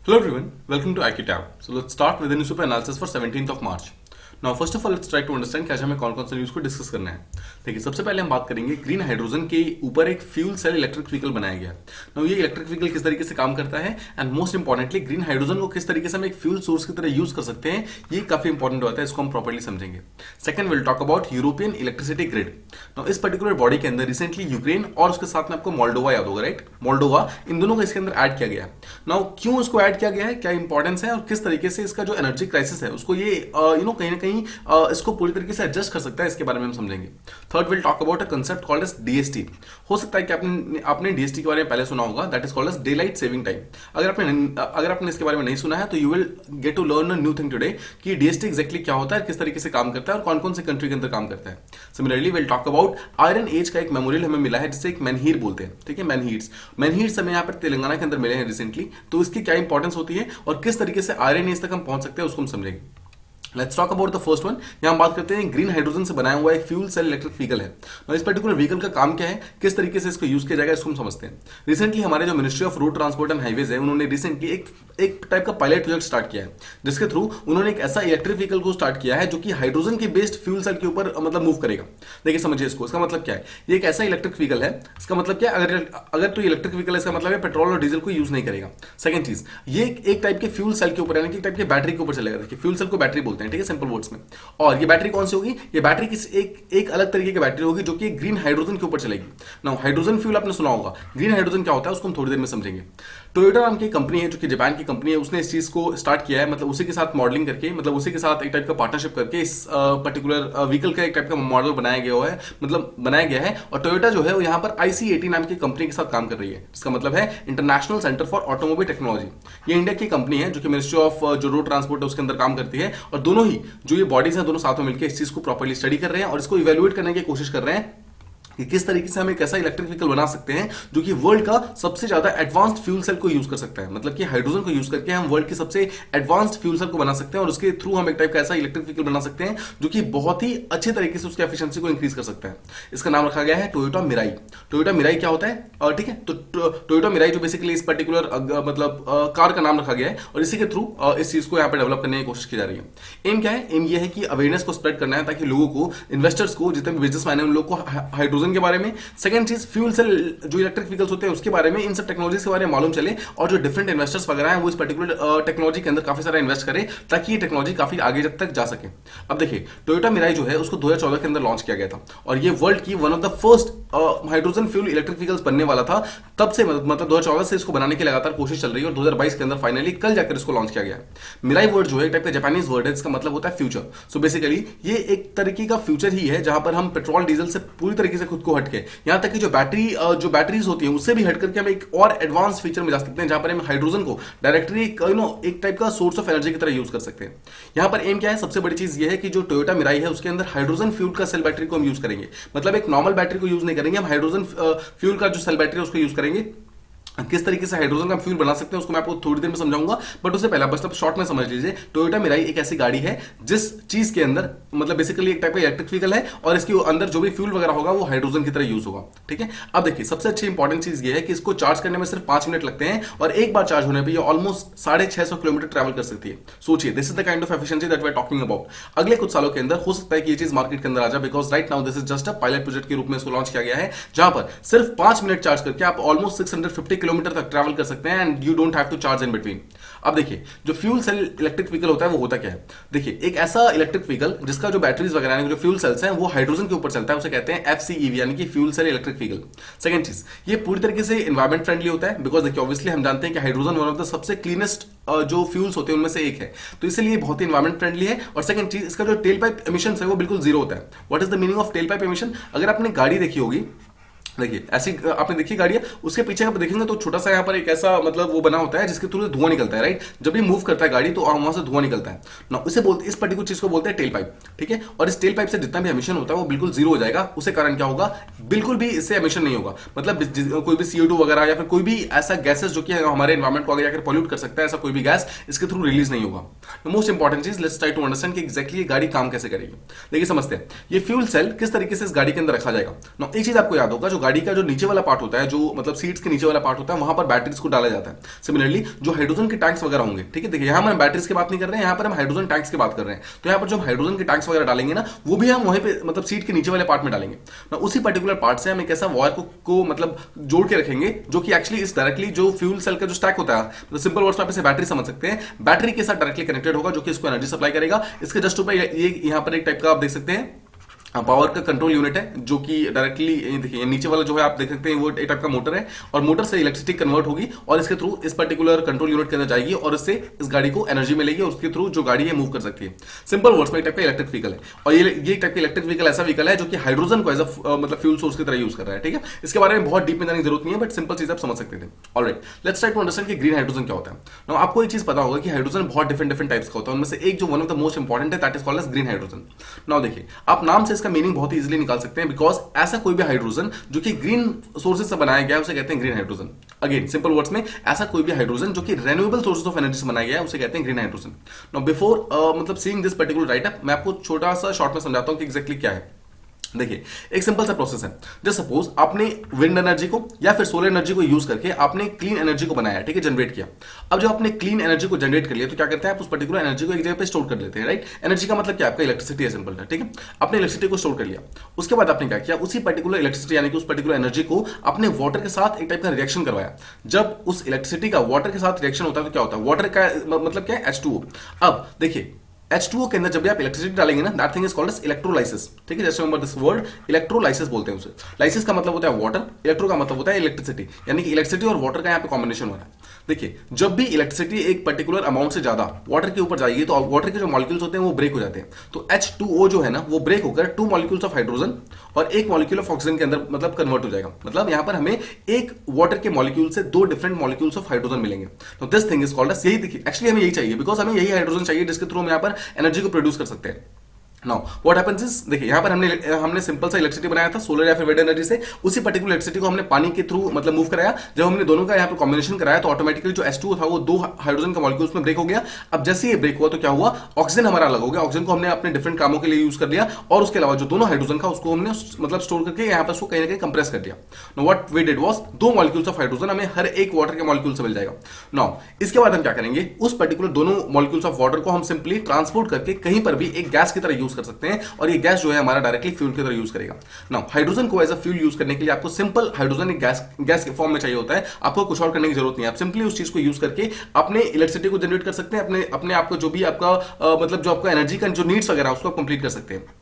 Hello everyone, welcome to IQTab. So let's start with the newspaper analysis for 17th of March. Now first of all let's try to understand कि आज हमें कौन कौन सा news को discuss करना है। देखिए सबसे पहले हम बात करेंगे ग्रीन हाइड्रोजन के ऊपर एक फ्यूल सेल इलेक्ट्रिक व्हीकल बनाया गया। नाउ ये इलेक्ट्रिक व्हीकल किस तरीके से काम करता है and most importantly green hydrogen को किस तरीके से हम एक फ्यूल सोर्स की तरह यूज कर सकते हैं, ये काफी इंपॉर्टेंट होता है, इसको हम प्रॉपर्ली समझेंगे। Second will talk about European electricity grid. Now इस पर्टिकुलर बॉडी के अंदर रिसेंटली यूक्रेन और उसके साथ में आपको मोल्डोवा याद होगा, राइट? मोल्डोवा, इन दोनों को इसके अंदर ऐड किया गया है। नाउ क्यों इसको ऐड किया गया है, क्या इंपॉर्टेंस है और किस तरीके से इसका जो एनर्जी क्राइसिस है उसको ये कहीं ना कहीं इसको पूरी तरीके से एडजस्ट कर सकता है, इसके बारे में हम समझेंगे। Third will talk about a concept called as DST. हो सकता है कि आपने डीएसटी के बारे में पहले सुना होगा, that is called as daylight saving time. अगर आपने इसके बारे में नहीं सुना है तो you will get to learn a new thing today कि डीएसटी एग्जैक्टली क्या होता है, किस तरीके से काम करता है और कौन कौन से कंट्री के अंदर काम करता है। Similarly will talk about iron age का एक मेमोरियल हमें मिला है जिसे एक मैनहीर बोलते हैं, ठीक है? मैनहीर्स हमें यहाँ पर तेलंगाना के अंदर मिले हैं रिसेंटली, तो इसकी क्या इंपॉर्टेंस होती है और किस तरीके से आयरन एज तक हम पहुंच सकते हैं उसको हम समझेंगे। Let's talk about the first one. यहां हम बात करते हैं ग्रीन हाइड्रोजन से बनाया हुआ एक फ्यूल सेल इलेक्ट्रिक व्हीकल है। इस पर्टिकुलर व्हीकल का काम क्या है, किस तरीके से इसको यूज किया जाएगा, इसको हम समझते हैं। रिसेंटली हमारे जो ministry of road transport and highways है, उन्होंने रिसेंटली एक टाइप का पायलट प्रोजेक्ट स्टार्ट किया है, जिसके थ्रू उन्होंने एक ऐसा इलेक्ट्रिक व्हीकल को स्टार्ट किया है जो कि हाइड्रोजन के बेस्ड फ्यूल सेल के ऊपर मतलब मूव करेगा। देखिए समझिए इसको, इसका मतलब क्या है, ये एक ऐसा इलेक्ट्रिक व्हीकल है, इसका मतलब क्या है, अगर तो इलेक्ट्रिक व्हीकल है इसका मतलब है पेट्रोल और डीजल को यूज नहीं करेगा। सेकंड चीज, ये एक टाइप के फ्यूल सेल के ऊपर यानी कि एक टाइप के बैटरी के ऊपर चलेगा। देखिए फ्यूल सेल को बैटरी बोलते हैं, ठीक है, सिंपल वर्ड्स में। और ये बैटरी कौन सी होगी, ये बैटरी एक अलग तरीके की बैटरी होगी जो कि ग्रीन हाइड्रोजन के ऊपर चलेगी। नाउ हाइड्रोजन फ्यूल आपने सुना होगा, ग्रीन हाइड्रोजन क्या होता है उसको हम थोड़ी देर में समझेंगे। टोयोटा नाम की कंपनी है जो कि जापान की कंपनी है, उसने इस चीज को स्टार्ट किया है, मतलब उसी के साथ मॉडलिंग करके, मतलब उसी के साथ एक टाइप का पार्टनरशिप करके इस पर्टिकुलर व्हीकल का एक टाइप का मॉडल बनाया गया है। और टोयोटा जो है वो यहाँ पर IC80 नाम की कंपनी के साथ काम कर रही है, जिसका मतलब है international centre for automobile technology. ये इंडिया की कंपनी है जो कि मिनिस्ट्री ऑफ जो रोड ट्रांसपोर्ट है उसके अंदर काम करती है, और दोनों ही जो ये बॉडीज हैं दोनों साथ में मिलकर इस चीज को प्रॉपर्ली स्टडी कर रहे हैं और इसको इवेल्युएट करने की कोशिश कर रहे हैं कि किस तरीके से हम एक ऐसा इलेक्ट्रिक व्हीकल बना सकते हैं जो कि वर्ल्ड का सबसे ज्यादा एडवांस्ड फ्यूल सेल को यूज कर सकता है। मतलब कि हाइड्रोजन को यूज करके हम वर्ल्ड के सबसे एडवांस्ड फ्यूल सेल को बना सकते हैं और उसके थ्रू हम एक टाइप का ऐसा इलेक्ट्रिक व्हीकल बना सकते हैं जो कि बहुत ही अच्छे तरीके से उसकी एफिशिएंसी को इंक्रीज कर सकता है। इसका नाम रखा गया है टोयोटा मिराई। टोयोटा मिराई क्या होता है, ठीक है, तो टोयोटा मिराई जो बेसिकली इस पर्टिकुलर कार का नाम रखा गया है और इसी के थ्रू इस चीज को यहाँ पे डेवलप करने की कोशिश की जा रही है। एम क्या है, एम ये है कि अवेयरनेस को स्प्रेड करना है ताकि लोगों को, इन्वेस्टर्स को, जितने भी बिजनेसमैन है उन लोगों को हाइड्रोजन के बारे में, सेकंड चीज फ्यूल सेल जो इलेक्ट्रिक व्हीकल्स होते हैं उसके बारे में, इन सब टेक्नोलॉजीज के बारे में मालूम चले और जो डिफरेंट इन्वेस्टर्स वगैरह हैं वो इस पर्टिकुलर टेक्नोलॉजी के अंदर काफी सारा इन्वेस्ट करें ताकि ये टेक्नोलॉजी काफी आगे तक जा सके। अब देखिए टोयोटा मिराई जो है उसको 2014 के अंदर लॉन्च किया गया था और ये वर्ल्ड की one of the first hydrogen fuel electric vehicles बनने वाला था। तब से मतलब 2014 से इसको बनाने की लगातार कोशिश चल रही है और 2022 के अंदर फाइनली कल जाकर इसको लॉन्च किया गया। मिराई वर्ड जो है एक टाइप का जापानीज वर्ड है, इसका मतलब होता है फ्यूचर। सो बेसिकली ये एक तरीके का फ्यूचर ही है जहां पर हम पेट्रोल डीजल से पूरी तरीके से खुद को हटके, यहां तक कि जो बैटरीज होती हैं उससे भी हट करके हम एक और एडवांस फीचर में जा सकते हैं जहां पर हम हाइड्रोजन को डायरेक्टली एक टाइप का सोर्स ऑफ एनर्जी की तरह यूज कर सकते हैं। यहां पर एम क्या है, सबसे बड़ी चीज ये है कि जो टोयोटा मिराई है उसके अंदर हाइड्रोजन फ्यूल का सेल बैटरी को हम यूज करेंगे। मतलब एक नॉर्मल बैटरी को यूज नहीं करेंगे, हम हाइड्रोजन फ्यूल का जो सेल बैटरी है उसको यूज करेंगे। किस तरीके से हाइड्रोजन का फ्यूल बना सकते हैं उसको मैं आपको थोड़ी देर में समझाऊंगा, बट उससे पहले बस शॉर्ट में समझ लीजिए। टोयोटा मिराई एक ऐसी गाड़ी है जिस चीज के अंदर मतलब बेसिकली एक टाइप का इलेक्ट्रिक व्हीकल है और इसके अंदर जो भी फ्यूल वगैरह होगा वो हाइड्रोजन की तरह यूज होगा, ठीक है। अब देखिए सबसे अच्छी इंपॉर्टेंट चीज ये है कि इसको चार्ज करने में सिर्फ 5 मिनट लगते हैं और एक बार चार्ज होने पर ये ऑलमोस्ट 650 किलोमीटर ट्रैवल कर सकती है। सोचिए, this is the kind of efficiency that we are talking about. अगले कुछ सालों के अंदर हो सकता है कि ये चीज मार्केट के अंदर आ जाए, because right now this is just a pilot project के रूप में इसको लॉन्च किया गया है, जहां पर सिर्फ 5 मिनट चार्ज करके आप ऑलमोस्ट 650 किलोमीटर तक ट्रैवल कर सकते हैं and you don't have to charge in between. अब देखिए जो फ्यूल सेल इलेक्ट्रिक व्हीकल होता है वो होता क्या है, देखिए एक ऐसा इलेक्ट्रिक व्हीकल जिसका जो बैटरीज वगैरह जो फ्यूल सेल्स हैं वो हाइड्रोजन के ऊपर चलता है, उसे कहते हैं FCEV यानी कि fuel cell electric vehicle. Second चीज, ये पूरी तरीके से एनवायरमेंट फ्रेंडली होता है, बिकॉज देखिए ऑब्वियसली हम जानते हैं कि हाइड्रोजन वन ऑफ द सबसे क्लीनेस्ट जो फ्यूल्स होते हैं उनमें से एक है, तो इसलिए बहुत ही एनवायरमेंट फ्रेंडली है। और सेकंड चीज, इसका जो टेल पाइप एमिशन है वो बिल्कुल जीरो होता है। What is the meaning of tell pipe emission, अगर आपने गाड़ी देखी होगी, देखिए ऐसी आपने देखी गाड़ी है, उसके पीछे आप देखेंगे तो छोटा सा यहाँ पर एक ऐसा मतलब वो बना होता है जिसके थ्रू धुआं निकलता है, राइट? जब भी मूव करता है गाड़ी तो वहां से धुआं निकलता है ना, उसे बोलते, इस पर्टिकुलर चीज को बोलते हैं टेल पाइप, ठीक है। और इस टेल पाइप से जितना भी एमिशन होता है वो बिल्कुल जीरो हो जाएगा। उसके कारण क्या होगा, बिल्कुल भी इससे एमिशन नहीं होगा, मतलब कोई भी CO2 वगैरह या फिर कोई भी ऐसा गैसेस जो कि हमारे एनवायरमेंट को आगे जाकर पॉल्यूट कर सकता है, ऐसा कोई भी गैस इसके थ्रू रिलीज नहीं होगा। मोस्ट इंपॉर्टेंट चीज, लेट्स ट्राई टू अंडरस्टैंड कि एग्जैक्टली ये गाड़ी काम कैसे करेगी। देखिए समझते हैं ये फ्यूल सेल किस तरीके से इस गाड़ी के अंदर रखा जाएगा ना। एक चीज आपको याद होगा, जो गाड़ी का जो नीचे वाला पार्ट होता है, जो मतलब सीट्स के नीचे वाला पार्ट होता है, वहां पर बैटरीज को डाला जाता है। सिमिलरली जो हाइड्रोजन के टैंक्स वगैरह होंगे, ठीक है, देखिए यहां हम बैटरीज की बात नहीं कर रहे हैं, यहां पर हम हाइड्रोजन टैंक्स की बात कर रहे हैं। तो यहां पर जो हम हाइड्रोजन के टैंक्स वगैरह डालेंगे ना, वो भी हम वहीं पे मतलब सीट के नीचे वाले पार्ट में डालेंगे ना। उसी पर्टिकुलर पार्ट से हम एक ऐसा वायर को मतलब जोड़ के रखेंगे जो कि एक्चुअली इस डायरेक्टली जो फ्यूल सेल का जो स्टैक होता है, मतलब सिंपल वर्ड्स में आप इसे बैटरी समझ सकते हैं, बैटरी के साथ डायरेक्टली कनेक्टेड होगा, जो कि इसको एनर्जी सप्लाई करेगा। इसके जस्ट ऊपर ये यहां पर एक टाइप का आप देख सकते हैं पावर का कंट्रोल यूनिट है, जो कि डायरेक्टली देखिए नीचे वाला जो है आप देख सकते हैं वो एक टाइप का मोटर है, और मोटर से इलेक्ट्रिसिटी कन्वर्ट होगी और इसके थ्रू इस पर्टिकुलर कंट्रोल यूनिट के अंदर जाएगी और इससे इस गाड़ी को एनर्जी मिलेगी और उसके थ्रू जो गाड़ी है मूव कर सकती है। सिंपल वर्ड्स में एक टाइप का इलेक्ट्रिक व्हीकल है, और ये टाइप का इलेक्ट्रिक व्हीकल ऐसा व्हीकल है जो कि हाइड्रोजन को एज अ मतलब फ्यूल सोर्स की तरह यूज कर रहा है। ठीक है, इसके बारे में बहुत डीप में जाने की जरूरत नहीं है, बट सिंपल चीज आप समझ सकते थे। Alright, let's try to understand कि ग्रीन हाइड्रोजन क्या होता है। नाउ आपको एक चीज पता होगा कि हाइड्रोजन बहुत डिफरेंट टाइप्स का होता है, उनमें से एक जो one of the most important है that is called as green hydrogen. Now देखिए, आप नाम से इसका मीनिंग बहुत इजीली निकाल सकते हैं, बिकॉज ऐसा कोई भी हाइड्रोजन जो कि ग्रीन सोर्सेज से बनाया गया है उसे कहते हैं green hydrogen. Again simple words में, ऐसा कोई भी हाइड्रोजन जो कि रेन्यूएबल सोर्सेज ऑफ एनर्जी से बनाया गया है उसे कहते हैं ग्रीन हाइड्रोजन। नाउ बिफोर मतलब seeing this particular right up, मैं आपको छोटा सा शॉर्ट में समझाता हूं कि एग्जैक्टली क्या है। देखिए, एक सिंपल सा प्रोसेस है। जस्ट सपोज आपने विंड एनर्जी को या फिर सोलर एनर्जी को यूज करके आपने क्लीन एनर्जी को बनाया, ठीक है, जनरेट किया। अब जब आपने क्लीन एनर्जी को जनरेट कर लिया तो क्या करते हैं आप उस पर्टिकुलर एनर्जी को एक जगह पे स्टोर कर लेते हैं, राइट। एनर्जी का मतलब क्या, आपका इलेक्ट्रिसिटी है, सिंपल है, ठीक है। आपने इलेक्ट्रिसिटी को स्टोर कर लिया, उसके बाद आपने क्या किया, उसी पर्टिकुलर इलेक्ट्रिसिटी यानी कि उस पर्टिकुलर एनर्जी को आपने वाटर के साथ एक टाइप का रिएक्शन करवाया। जब उस इलेक्ट्रिसिटी का वाटर के साथ रिएक्शन होता है तो क्या होता है, वाटर का मतलब क्या है, H2O। अब देखिए, H2O के अंदर जब भी आप इलेक्ट्रिसिटी डालेंगे ना, that thing is called as electrolysis, ठीक है। Just remember this word, electrolysis बोलते हैं उसे। लाइसिस का मतलब होता है वाटर, इलेक्ट्रो का मतलब होता है इलेक्ट्रिसिटी, यानी कि इलेक्ट्रिसिटी और वाटर का यहाँ पे कॉम्बिनेशन हो रहा है। देखिए, जब भी इलेक्ट्रिसिटी एक पर्टिकुलर अमाउंट से ज्यादा वाटर के ऊपर जाएगी तो वाटर के जो मॉलिक्यूल्स होते हैं वो ब्रेक हो जाते हैं। तो H2O जो है ना, वो ब्रेक होकर 2 मॉलिक्यूल्स ऑफ हाइड्रोजन और 1 मॉलिक्यूल ऑफ ऑक्सीजन के अंदर मतलब कन्वर्ट हो जाएगा। मतलब यहाँ पर हमें एक वाटर के मॉलिक्यूल से 2 डिफरेंट मॉलिक्यूल्स ऑफ हाइड्रोजन मिलेंगे। तो this thing is called as, यही देखिए एक्चुअली हमें यही चाहिए, बिकॉज हमें यही हाइड्रोजन चाहिए जिसके थ्रू हम यहाँ पर एनर्जी को प्रोड्यूस कर सकते हैं। नाउ व्हाट हैपेंस इज, देखिए यहाँ पर हमने सिंपल सा इलेक्ट्रिसिटी बनाया था सोलर या फिर विंड एनर्जी से, उसी पर्टिकुलर इलेक्ट्रिसिटी को हमने पानी के थ्रू मतलब मूव कराया। जब हमने दोनों का यहाँ पर कॉम्बिनेशन कराया तो ऑटोमेटिकली जो H2O था वो 2 हाइड्रोजन का मॉलिक्यूल्स में ब्रेक हो गया। अब जैसे ये ब्रेक हुआ तो क्या हुआ, ऑक्सीजन हमारा अलग हो गया। ऑक्सीजन को हमने अपने डिफरेंट कामों के लिए यूज कर लिया, और उसके अलावा जो दोनों हाइड्रोजन था उसको हमने मतलब स्टोर करके यहाँ पर उसको कहीं ना कहीं कंप्रेस कर दिया। Now what we did was, 2 molecules of hydrogen हमें हर एक वाटर के मॉलिक्यूल से मिल जाएगा। नाउ इसके बाद हम क्या करेंगे, उस पर्टिकुलर दोनों मॉलिक्यूल्स ऑफ वाटर को हम सिंपली ट्रांसपोर्ट करके कहीं पर भी एक गैस की तरह यूज कर सकते हैं, और ये गैस जो है हमारा डायरेक्टली फ्यूल की तरह यूज करेगा। नाउ हाइड्रोजन को एज अ फ्यूल यूज करने के लिए आपको सिंपल हाइड्रोजन एक गैस के फॉर्म में चाहिए होता है, आपको कुछ और करने की जरूरत नहीं है। आप सिंपली उस चीज को यूज करके अपने इलेक्ट्रिसिटी को जनरेट कर सकते हैं, अपने आपको जो भी आपका मतलब जो आपका एनर्जी का जो नीड्स वगैरह उसको कंप्लीट कर सकते हैं।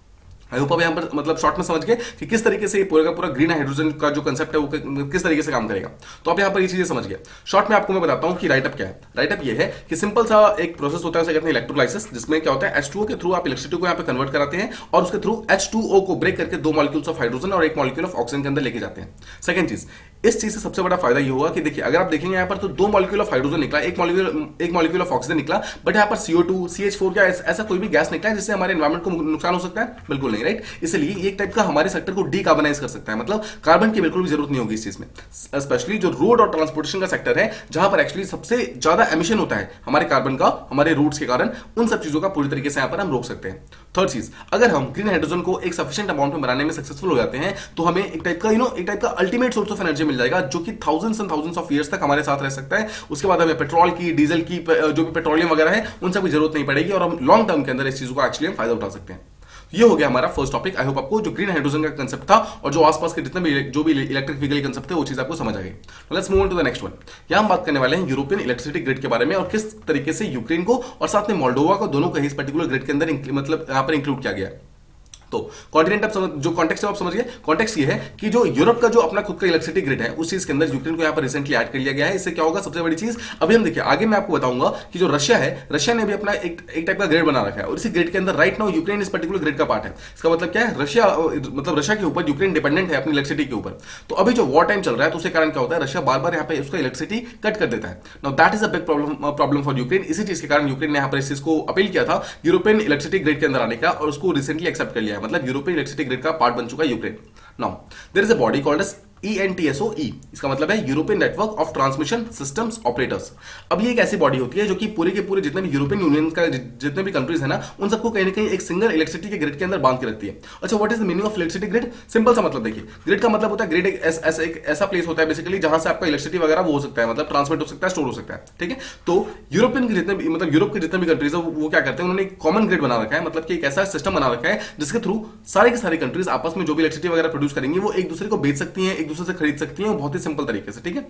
आई होप अब यहाँ पर मतलब शॉर्ट में समझ गए कि किस तरीके से पूरा का पूरा ग्रीन हाइड्रोजन का जो कंसेप्ट है वो किस तरीके से काम करेगा। तो आप यहाँ पर ये चीजें समझ गए। शॉर्ट में आपको मैं बताता हूँ कि राइटअप क्या है। राइटअप ये है कि सिंपल सा एक प्रोसेस होता है, उसे कहते हैं इलेक्ट्रोलाइसिस, जिसमें क्या होता है H2O के थ्रू आप इलेक्ट्रिसिटी को यहाँ पे कन्वर्ट कराते हैं और उसके थ्रू H2O को ब्रेक करके 2 मॉलिक्यूल्स ऑफ हाइड्रोजन और 1 मॉलिक्यूल ऑफ ऑक्सीजन के अंदर लेके जाते हैं। सेकंड चीज, इस चीज से सबसे बड़ा फायदा ये होगा कि देखिए अगर आप देखेंगे यहाँ पर तो 2 मॉलिक्यूल ऑफ हाइड्रोजन निकला, एक मॉलिक्यूल ऑफ ऑक्सीजन निकला, बट यहाँ पर CO2 CH4 क्या ऐसा कोई भी गैस निकला है जिससे हमारे एनवायरमेंट को नुकसान हो सकता है? बिल्कुल नहीं, राइट। इसलिए एक टाइप का हमारे सेक्टर को डीकार्बनाइज कर सकता है, मतलब कार्बन की बिल्कुल भी जरूरत नहीं होगी इस चीज में। स्पेशली जो रोड और ट्रांसपोर्टेशन का सेक्टर है, जहां पर एक्चुअली सबसे ज्यादा एमिशन होता है हमारे कार्बन का, हमारे रूट्स के कारण, उन सब चीजों का पूरी तरीके से यहां पर हम रोक सकते हैं। थर्ड चीज, अगर हम ग्रीन हाइड्रोजन को एक सफिशिएंट अमाउंट में बनाने में सक्सेसफुल हो जाते हैं तो हमें एक टाइप का एक टाइप का अल्टीमेट सोर्स ऑफ एनर्जी मिल जाएगा, जो कि thousands and thousands of years तक हमारे साथ रह सकता है। उसके बाद हमें पेट्रोल की, डीजल की, जो भी पेट्रोलियम वगैरह है उन सब की जरूरत नहीं पड़ेगी, और हम लॉन्ग टर्म के अंदर इस चीजों का एक्चुअली हम फायदा उठा सकते हैं। ये हो गया हमारा फर्स्ट टॉपिक। आई होप आपको जो ग्रीन हाइड्रोजन का कंसेप्ट था और जो आसपास के जितने भी जो भी इलेक्ट्रिक व्हीकल कंसेप्ट थे वो चीज आपको समझ आ गई। Let's move on to the next one. यहां हम बात करने वाले हैं यूरोपियन इलेक्ट्रिसिटी ग्रिड के बारे में, और किस तरीके से यूक्रेन को और साथ में मोल्डोवा को, दोनों को इस पर्टिकुलर ग्रिड के अंदर मतलब यहां पर इंक्लूड किया गया। तो कॉन्टिनेंट आप समझ, जो कॉन्टेक्स्ट आप समझिए। कॉन्टेक्स्ट ये है कि जो यूरोप का जो अपना खुद का इलेक्ट्रिसिटी ग्रिड है उस चीज के अंदर यूक्रेन को यहाँ पर रिसेंटली ऐड कर लिया गया है। इससे क्या होगा, सबसे बड़ी चीज अभी हम देखिए आगे मैं आपको बताऊंगा कि जो रशिया है, रशिया ने भी अपना एक टाइप का ग्रिड बना रखा है, और इसी ग्रिड के अंदर राइट नाउ यूक्रेन इस पर्टिकुलर ग्रिड का पार्ट है। इसका मतलब क्या है, रशिया मतलब रशिया के ऊपर यूक्रेन डिपेंडेंट है अपनी इलेक्ट्रिसिटी के ऊपर। तो अभी जो वॉर टाइम चल रहा है तो उसके कारण क्या होता है, रशिया बार बार यहाँ पे उसका इलेक्ट्रिसिटी कट कर देता है। Now that is a big problem for Ukraine. इसी चीज के कारण यूक्रेन ने यहाँ पर इस चीज को अपील किया था यूरोपियन इलेक्ट्रिसिटी ग्रिड के अंदर आने का, और उसको रिसेंटली एक्सेप्ट कर लिया है। मतलब यूरोपियन इलेक्ट्रिसिटी ग्रिड का पार्ट बन चुका है Ukraine. Now there is a body called as ENTSO-E, इसका मतलब है European network of transmission systems operators. अब ये एक ऐसी बॉडी होती है जो कि पूरे के पूरे जितने भी यूरोपियन यूनियन का जितने भी कंट्रीज है ना, उन सबको कहीं ना कहीं एक सिंगल इलेक्ट्रिसिटी के ग्रिड के अंदर बांध के रखती है। अच्छा, what is the meaning of electricity grid? Simple सा मतलब देखिए, ग्रिड का मतलब होता है, ग्रिड एक ऐसा प्लेस होता है बेसिकली जहां से आपका इलेक्ट्रिसिटी वगैरह वो हो सकता है, मतलब ट्रांसमिट हो सकता है, स्टोर हो सकता है, ठीक है। तो यूरोपियन के जितने भी मतलब यूरोप के जितने भी कंट्रीज है वो क्या करते हैं, उन्होंने एक कॉमन ग्रिड बना रखा है, मतलब कि एक ऐसा सिस्टम बना रखा है जिसके थ्रू सारे के सारे कंट्रीज आपस में जो भी इलेक्ट्रिसिटी वगैरह प्रोड्यूस करेंगे वो एक दूसरे को बेच सकती हैं, एक दूसरे से खरीद सकती हैं, बहुत ही सिंपल तरीके से, ठीक है।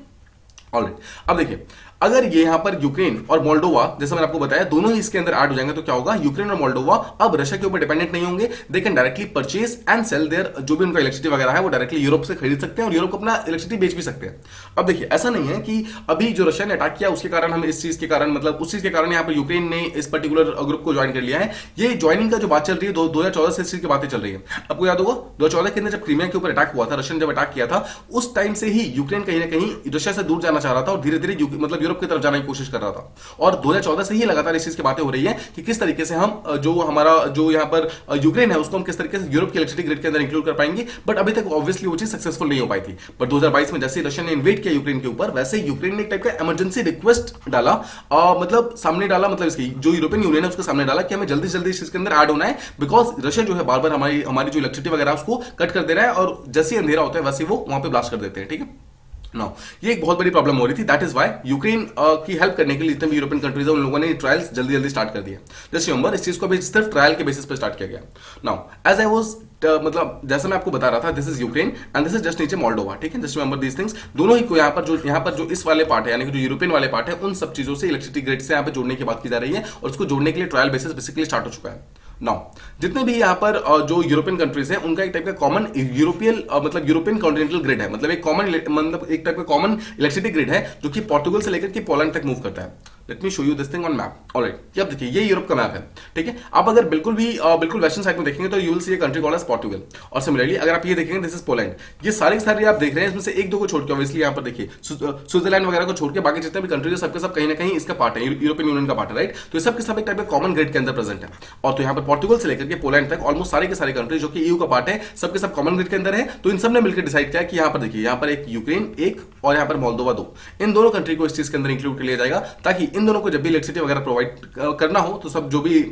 ऑलराइट, अब देखिए, अगर ये यहां पर यूक्रेन और मोल्डोवा, जैसे मैंने आपको बताया, दोनों ही इसके अंदर ऐड हो जाएंगे तो क्या होगा, यूक्रेन और मोल्डोवा अब रशिया के ऊपर डिपेंडेंट नहीं होंगे। They can directly purchase and sell there, जो भी उनका इलेक्ट्रिसिटी वगैरह है वो डायरेक्टली यूरोप से खरीद सकते हैं और यूरोप को अपना इलेक्ट्रिसिटी बेच भी सकते हैं। अब देखिए, ऐसा नहीं है कि अभी जो रशिया ने अटैक किया उसके कारण हम इस चीज के कारण, मतलब उस चीज के कारण यहाँ पर यूक्रेन ने इस पर्टिकुलर ग्रुप को ज्वाइन कर लिया है। ये ज्वाइनिंग का जो बात चल रही है 2014 से इस चीज की बातें चल रही है। आपको याद होगा 2014 के अंदर जब क्रीमिया के ऊपर अटैक हुआ था, रशिया ने जब अटैक किया था, उस टाइम से ही यूक्रेन कहीं ना कहीं रशिया से दूर जाना चाह रहा था और धीरे धीरे मतलब यूरोप की तरफ जाने की कोशिश कर रहा था। और 2014 से ही लगातार इस चीज की बातें हो रही है कि किस तरीके से हम जो हमारा जो यहाँ पर यूक्रेन है उसको हम किस तरीके से यूरोप की इलेक्ट्रिसिटी ग्रिड के अंदर इंक्लूड कर पाएंगे। बट अभी तक ऑब्वियसली वो चीज सक्सेसफुल नहीं हो पाई थी। पर 2022 में जैसे रशिया ने इन्वेड किया यूक्रेन के ऊपर, वैसे यूक्रेन ने एक टाइप का इमरजेंसी रिक्वेस्ट डाला, मतलब सामने डाला, मतलब इसकी जो यूरोपियन यूनियन है उसके सामने डाला कि हमें जल्दी से जल्दी इस चीज के अंदर ऐड होना है, बिकॉज रशिया जो है बार बार हमारी जो इलेक्ट्रिसिटी वगैरह उसको कट कर दे रहा है और जैसे ही अंधेरा होता है वैसे वो वहां पे ब्लास्ट कर देते हैं, ठीक है। नो, ये एक बहुत बड़ी प्रॉब्लम हो रही थी। दैट इज वाई यूक्रेन की हेल्प करने के लिए जितने भी यूरोपियन कंट्रीज है उन लोगों ने ट्रायल्स जल्दी जल्दी स्टार्ट कर दिए। जस्ट रिमेंबर, इस चीज को अभी सिर्फ ट्रायल के बेसिस पे स्टार्ट किया गया। नाउ एज आई वाज मतलब जैसा मैं आपको बता रहा था, this is Ukraine and this is just नीचे मोल्डोवा, ठीक है। जस्ट रिमेंबर दीस थिंग्स, दोनों ही को यहाँ पर जो इस वाले पार्ट है, यानी कि जो यूरोपियन वाले पार्ट है, उन सब चीजों से इलेक्ट्रिसिटी ग्रिड से यहाँ पे जोड़ने की बात की जा रही है और उसको जोड़ने के लिए ट्रायल बेसिस बेसिकली स्टार्ट हो चुका है। नाउ, जितने भी यहाँ पर जो यूरोपियन कंट्रीज हैं उनका एक टाइप का कॉमन मतलब यूरोपियन कॉन्टिनेंटल ग्रिड है, मतलब एक कॉमन मतलब एक टाइप का कॉमन इलेक्ट्रिसिटी ग्रिड है जो कि पोर्टुगल से लेकर के पोलैंड तक मूव करता है। Let me show you this thing on map. Alright, अब देखिए ये यूरोप का मैप है, ठीक है। आप अगर बिल्कुल वेस्टर्न साइड में देखेंगे तो you will see a country called as Portugal, और सिमिलरली अगर आप ये देखेंगे दिस इज पोलैंड। ये सारे के सारे आप देख रहे हैं, इसमें से एक दो को छोड़ के, ऑब्वियसली यहाँ पर देखिए स्विट्जरलैंड वगैरह को छोड़ के बाकी जितने भी कंट्रीज है सबके सब कहीं ना कहीं इसका पार्ट है, यूरोपियन यूनियन का पार्ट है, राइट। तो ये सब के सब एक टाइप का कॉमन ग्रिड के अंदर प्रेजेंट है। और तो यहाँ पर पोर्टुगल से लेकर के पोलैंड तक ऑलमोस्ट सारे के सारे कंट्रीज जो कि ईयू का पार्ट है, सबके सब कॉमन ग्रिड के अंदर है। तो इन सब ने मिलकर डिसाइड किया कि यहाँ पर देखिए, यहाँ पर एक यूक्रेन एक और यहाँ पर मोल्दोवा दो, इन दोनों कंट्री को इस चीज के अंदर इंक्लूड कर लिया जाएगा, ताकि इन दोनों को जब भी इलेक्ट्रिसिटी वगैरह प्रोवाइड करना हो तो सब जो भी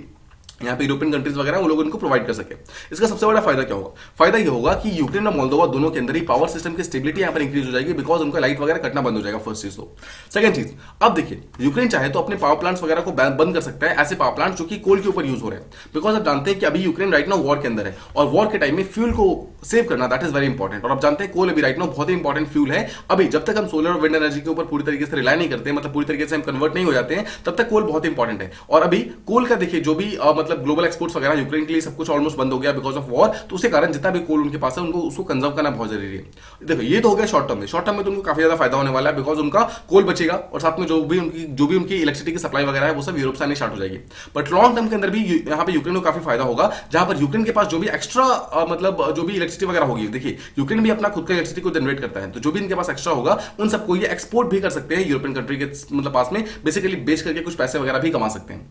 यहाँ पे यूरोपियन कंट्रीज वगैरह वो लोग इनको प्रोवाइड कर सके। इसका सबसे बड़ा फायदा क्या होगा? फायदा ये होगा कि यूक्रेन और मोल्दोवा दोनों के अंदर ही पावर सिस्टम की स्टेबिलिटी यहाँ पर इंक्रीज हो जाएगी, बिकॉज उनका लाइट वगैरह कटना बंद हो जाएगा, फर्स्ट चीज। तो सेकंड चीज, अब देखिए यूक्रेन चाहे तो अपने पावर प्लांट्स वगैरह को बंद कर सकता है, ऐसे पावर प्लांट्स जो कि कोल के ऊपर यूज हो रहे हैं, बिकॉज आप जानते हैं कि अभी यूक्रेन राइट नाउ वॉर के अंदर है और वॉर के टाइम में फ्यूल को सेव करना दैट इज वेरी इंपॉर्टेंट। और आप जानते हैं कोल अभी राइट नाउ बहुत ही इंपॉर्टेंट फ्यूल है। अभी जब तक हम सोलर और विंड एनर्जी के ऊपर पूरी तरीके से रिलाई नहीं करते, मतलब पूरी तरीके से हम कन्वर्ट नहीं हो जाते हैं, तब तक कोल बहुत इंपॉर्टेंट है। और अभी कोल का देखिए जो भी मतलब ग्लोबल एक्सपोर्ट्स वगैरह यूक्रेन के लिए सब कुछ ऑलमोस्ट बंद हो गया बिकॉज ऑफ वॉर, तो उसके कारण जितना भी कोल उनके पास है उनको उसको कंजर्व करना बहुत जरूरी है। देखो ये तो हो गया शॉर्ट टर्म में। शॉर्ट टर्म में तो उनको काफी ज्यादा फायदा होने वाला है, बिकॉज उनका कोल बचेगा और साथ में जो भी उनकी इलेक्ट्रिसिटी की सप्लाई वगैरह है वो सब यूरोप से आनी स्टार्ट हो जाएगी। बट लॉन्ग टर्म के अंदर भी यहाँ पे यूक्रेन को काफी फायदा होगा, जहां पर यूक्रेन के पास जो भी एक्स्ट्रा मतलब जो भी इलेक्ट्रिसिटी वगैरह होगी, देखिए यूक्रेन भी अपना खुद का इलेक्ट्रिसिटी को जनरेट करता है, तो जो भी इनके पास एक्स्ट्रा होगा उन सबको ये एक्सपोर्ट भी कर सकते हैं यूरोपियन कंट्री के मतलब पास में, बेसिकली बेच करके कुछ पैसे वगैरह भी कमा सकते हैं,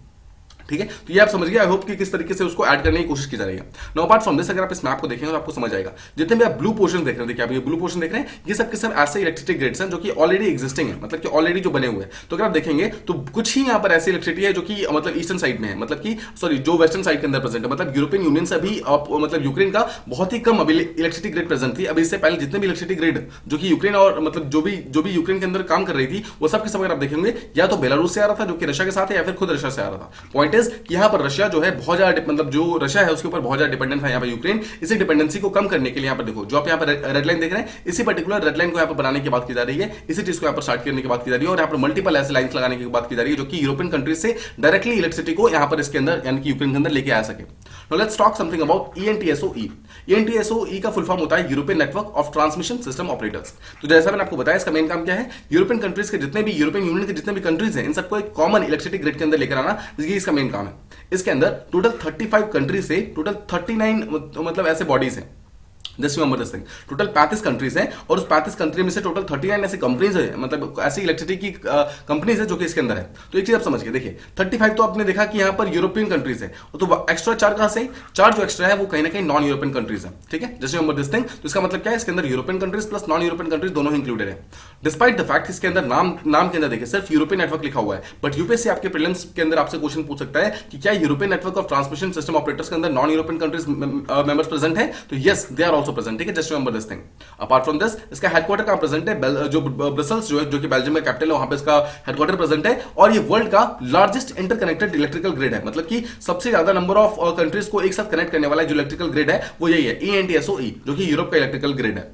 ठीक है। तो ये आप समझ गए, आई होप कि किस तरीके से उसको ऐड करने की कोशिश की जा रही है। नाउ अपार्ट फ्रॉम दिस, अगर आप इस मैप को देखेंगे तो आपको समझ आएगा, जितने भी आप ब्लू पोर्शन देख रहे हैं, देखिए आप ये ब्लू पोर्शन देख रहे हैं, ये सब के सब ऐसे इलेक्ट्रिसिटी ग्रिड्स हैं जो कि ऑलरेडी एग्जिस्टिंग है, मतलब कि ऑलरेडी जो बने हुए हैं। तो अगर आप देखेंगे तो कुछ ही यहाँ पर ऐसी इलेक्ट्रिसिटी है जो कि मतलब ईस्टर्न साइड में है, मतलब कि सॉरी जो वेस्टर्न साइड के अंदर प्रेजेंट है, मतलब यूरोपियन यूनियन से अभी मतलब यूक्रेन का बहुत ही कम अभी इलेक्ट्रिसिटी ग्रिड प्रेजेंट थी। अभी इससे पहले जितने भी इलेक्ट्रिसिटी ग्रिड जो कि यूक्रेन और मतलब जो भी यूक्रेन के अंदर काम कर रही थी, वो सब के सब अगर आप देखेंगे या तो बेलारूस से आ रहा था जो कि रशिया के साथ है, या फिर खुद रशिया से आ रहा था। पॉइंट इज कि यहाँ पर रशिया जो है बहुत ज्यादा मतलब जो रशिया है उसके ऊपर बहुत ज्यादा डिपेंडेंट है यहाँ पर यूक्रेन। इसी डिपेंडेंसी को कम करने के लिए यहाँ पर देखो, जो आप यहाँ पर रेड लाइन देख रहे हैं, इसी पर्टिकुलर रेड लाइन को यहाँ पर बनाने की बात की जा रही है, इसी चीज को यहाँ पर स्टार्ट करने की बात की जा रही है, और यहाँ पर मल्टीपल ऐसे लाइंस लगाने की बात की जा रही है जो कि यूरोपियन कंट्रीज से डायरेक्टली इलेक्ट्रिसिटी को यहाँ पर इसके अंदर यानी कि यूक्रेन के अंदर लेके आ सके। Now let's talk something about ENTSO-E। ENTSO-E का फुल फॉर्म होता है European network of transmission system operators. तो जैसा मैंने आपको बताया, इसका मेन काम क्या है, यूरोपियन कंट्रीज के जितने भी यूरोपियन यूनियन के जितने भी कंट्रीज हैं, इन सबको एक कॉमन इलेक्ट्रिसिटी ग्रिड के अंदर लेकर आना, ये इसका मेन काम है। इसके अंदर टोटल 35 कंट्री से टोटल 39 मतलब ऐसे बॉडीज हैं just remember this thing, total 35 countries हैं और उस 35 कंट्री में से टोटल 39 ऐसी कंपनीज है, मतलब ऐसी इलेक्ट्रिसिटी की कंपनीज है जो कि इसके अंदर है। तो एक चीज आप समझिए, देखिए 35 तो आपने देखा कि यहाँ पर यूरोपियन कंट्रीज है, तो एक्स्ट्रा 4 कहां से? 4 जो एक्स्ट्रा है वो कहीं ना कहीं नॉन यूरोपियन कंट्रीज है, ठीक है। जस्ट रिमेंबर दिस थिंग, तो इसका मतलब क्या है, इसके अंदर European countries plus non European countries दोनों ही इंक्लूडेड है। डिस्पाइट द फैक्ट इसके अंदर नाम के अंदर देखिए सिर्फ यूरोपियन नेटवर्क लिखा हुआ है, बट यूपीएससी आपके प्रीलिम्स के अंदर आपसे क्वेश्चन पूछ सकता है कि क्या European network of transmission system operators के अंदर non European countries members present है? तो yes, they are also present, ठीक है। Just remember this thing. Apart from this, इसका हेडक्वार्टर कहां प्रेजेंट है? जो ब्रसेल्स जो है, जो कि बेल्जियम का कैपिटल है, वहां पे इसका हेडक्वार्टर प्रेजेंट है। और ये वर्ल्ड का लार्जेस्ट इंटरकनेक्टेड इलेक्ट्रिकल ग्रिड है, मतलब कि सबसे ज्यादा नंबर ऑफ कंट्रीज को एक साथ कनेक्ट करने वाला जो इलेक्ट्रिकल ग्रिड है वो यही है, ENTSO-E, जो कि यूरोप का इलेक्ट्रिकल ग्रिड है।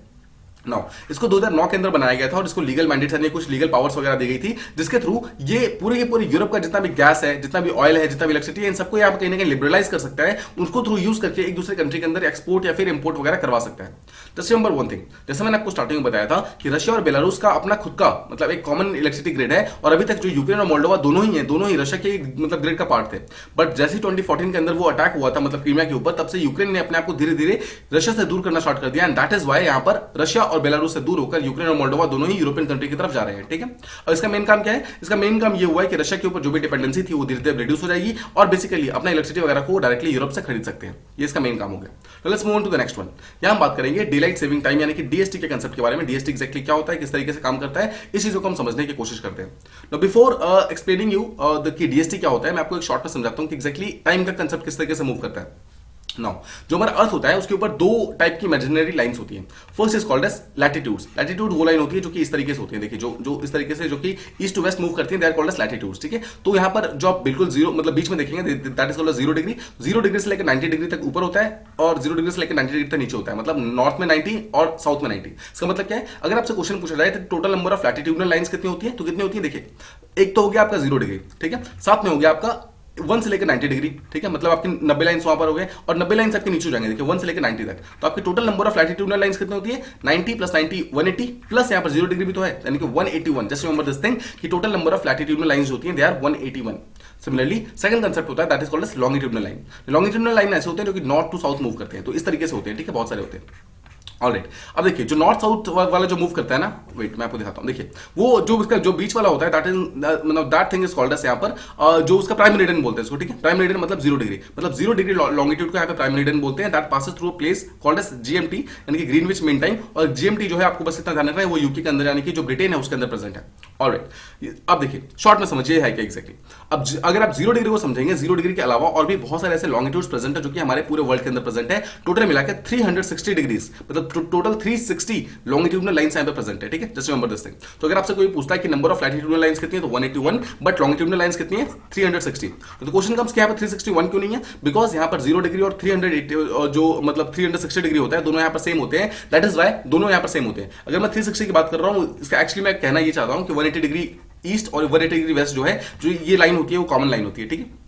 नाउ इसको 2009 के अंदर बनाया गया था और इसको लीगल मैंडेट यानी कुछ लीगल पावर्स वगैरह दी गई थी, जिसके थ्रू ये पूरे के पूरे यूरोप का जितना भी गैस है, जितना भी ऑयल है, जितना भी इलेक्ट्रिसिटी है, इन सबको यहाँ कहीं ना कहीं लिबरलाइज कर सकता है, उनको थ्रू यूज करके एक दूसरे कंट्री के अंदर एक्सपोर्ट या फिर इंपोर्ट वगैरह करवा सकता है। जस्ट रिमेंबर वन थिंग, जैसे मैंने आपको स्टार्टिंग में बताया था कि रशिया और बेलारूस का अपना खुद का मतलब एक कॉमन इलेक्ट्रिसिटी ग्रिड है, और अभी तक जो यूक्रेन और मोल्डोवा दोनों ही है, दोनों ही रशिया के मतलब ग्रिड का पार्ट थे। बट जैसे 2014 के अंदर वो अटैक हुआ था मतलब क्रीमिया के ऊपर, तब से यूक्रेन ने अपने आप को धीरे धीरे रशिया से दूर करना स्टार्ट कर दिया, एंड दैट इज वाई यहाँ पर रशिया और बेलारूस से दूर होकर यूक्रेन और मोल्डोवा दोनों ही यूरोपियन कंट्री की तरफ जा रहे हैं, ठीक है। और इसका मेन काम क्या है? इसका मेन काम ये हुआ है कि रशिया के ऊपर जो भी डिपेंडेंसी थी वो धीरे धीरे रिड्यूस हो जाएगी और बेसिकली अपना इलेक्ट्रिसिटी वगैरह को डायरेक्टली यूरोप से खरीद सकते हैं। ये इसका मेन काम हो गया। तो let's move on to the next one. यहां हम बात करेंगे डेलाइट सेविंग टाइम यानी कि डीएसटी के कांसेप्ट के बारे में। डीएसटी एक्जेक्टली क्या होता है, किस तरीके से काम करता है, इस चीजों को हम समझने की कोशिश करते हैं। Now before explaining you the कि डीएसटी क्या होता है, मैं आपको एक शॉर्ट में समझाता हूं कि एक्जेक्टली टाइम का कांसेप्ट किस तरीके से मूव करता है। नाउ जो हमारा अर्थ होता है उसके ऊपर दो टाइप की इमेजिनरी लाइंस होती हैं। First is called as latitudes. Latitude वो लाइन होती है जो कि इस तरीके से होती है, देखिए जो इस तरीके से जो कि ईस्ट टू वेस्ट मूव करती है, they are called as latitudes, ठीक है। तो यहाँ पर जो आप बिल्कुल जीरो मतलब बीच में देखेंगे that is called as 0 degree. 0 degree से लेकर 90 डिग्री तक ऊपर होता है और 0 डिग्री से लेकर 90 डिग्री तक नीचे होता है, मतलब नॉर्थ में 90 और साउथ में 90। इसका मतलब क्या है, अगर आपसे क्वेश्चन पूछा जाए तो total number of latitudinal lines कितनी होती है, तो कितनी होती है देखिए, एक तो हो गया आपका 0 डिग्री, ठीक है, साथ में हो गया आपका 1 से लेकर 90 डिग्री, ठीक है, मतलब आपकी 90 लाइन्स वहां पर हो गए और 90 लाइन्स आपके नीचे हो जाएंगे, देखिए 1 से लेकर 90 तक। तो आपकी total number of latitudinal lines कितनी होती है, 90 प्लस 90 180 प्लस यहाँ पर 0 डिग्री भी तो है, यानी कि 181। जस्ट रिमेंबर दिस थिंग कि total number of latitudinal lines होती हैं, they are 181। Similarly second concept होता है that is called as longitudinal line. Longitudinal line ऐसे होते हैं जो कि नॉर्थ टू साउथ मूव करते हैं, तो इस तरीके से होते हैं, ठीक है, बहुत सारे होते हैं। ऑलराइट, अब देखिए जो नॉर्थ साउथ वाला जो मूव करता है ना, वेट मैं आपको दिखाता हूं, देखिए वो जो उसका जो बीच वाला होता है दैट इज मतलब that thing is called as यहाँ पर जो उसका प्राइम मेरिडियन बोलते हैं इसको, ठीक है। प्राइम मेरिडियन मतलब 0 डिग्री, मतलब 0 डिग्री लॉन्गिट्यूड को यहाँ पे प्राइम मेरिडियन बोलते हैं। That passes through a place called as GMT यानी कि ग्रीनविच मीन टाइम। और GMT जो है आपको बस इतना ध्यान रखना है वो यूके के अंदर यानी कि जो ब्रिटेन है उसके अंदर प्रेजेंट है। ऑलराइट, अब देखिए शॉर्ट में समझिए है क्या एग्जैक्टली। अब अगर आप 0 डिग्री को समझेंगे, 0 डिग्री के अलावा और भी बहुत सारे ऐसे लॉन्गिट्यूड्स प्रेजेंट है जो कि हमारे पूरे वर्ल्ड के अंदर प्रेजेंट है। टोटल मिलाकर 360 डिग्रीज, मतलब टोटल 360 लॉन्गिट्यूडनल लाइंस यहां पे प्रेजेंट है, ठीक है। Just remember this thing. तो अगर आपसे कोई पूछता है कि नंबर ऑफ लैटिट्यूडनल लाइंस कितनी है, तो 181, बट लॉन्गिट्यूडनल लाइंस कितनी है 360। तो क्वेश्चन कम्स कि यहां पर 361 क्यों नहीं है, बिकॉज यहां पर 0 डिग्री और 380 जो मतलब 360 डिग्री होता है, दोनों यहां पर सेम होते हैं। दैट इज वाई दोनों यहां पर सेम होते हैं। अगर मैं 360 की बात कर रहा हूं, इसका एक्चुअली मैं कहना ये चाहता हूं कि 180 डिग्री ईस्ट और 180 डिग्री वेस्ट जो है, जो ये लाइन होती है वो कॉमन लाइन होती है, ठीक है।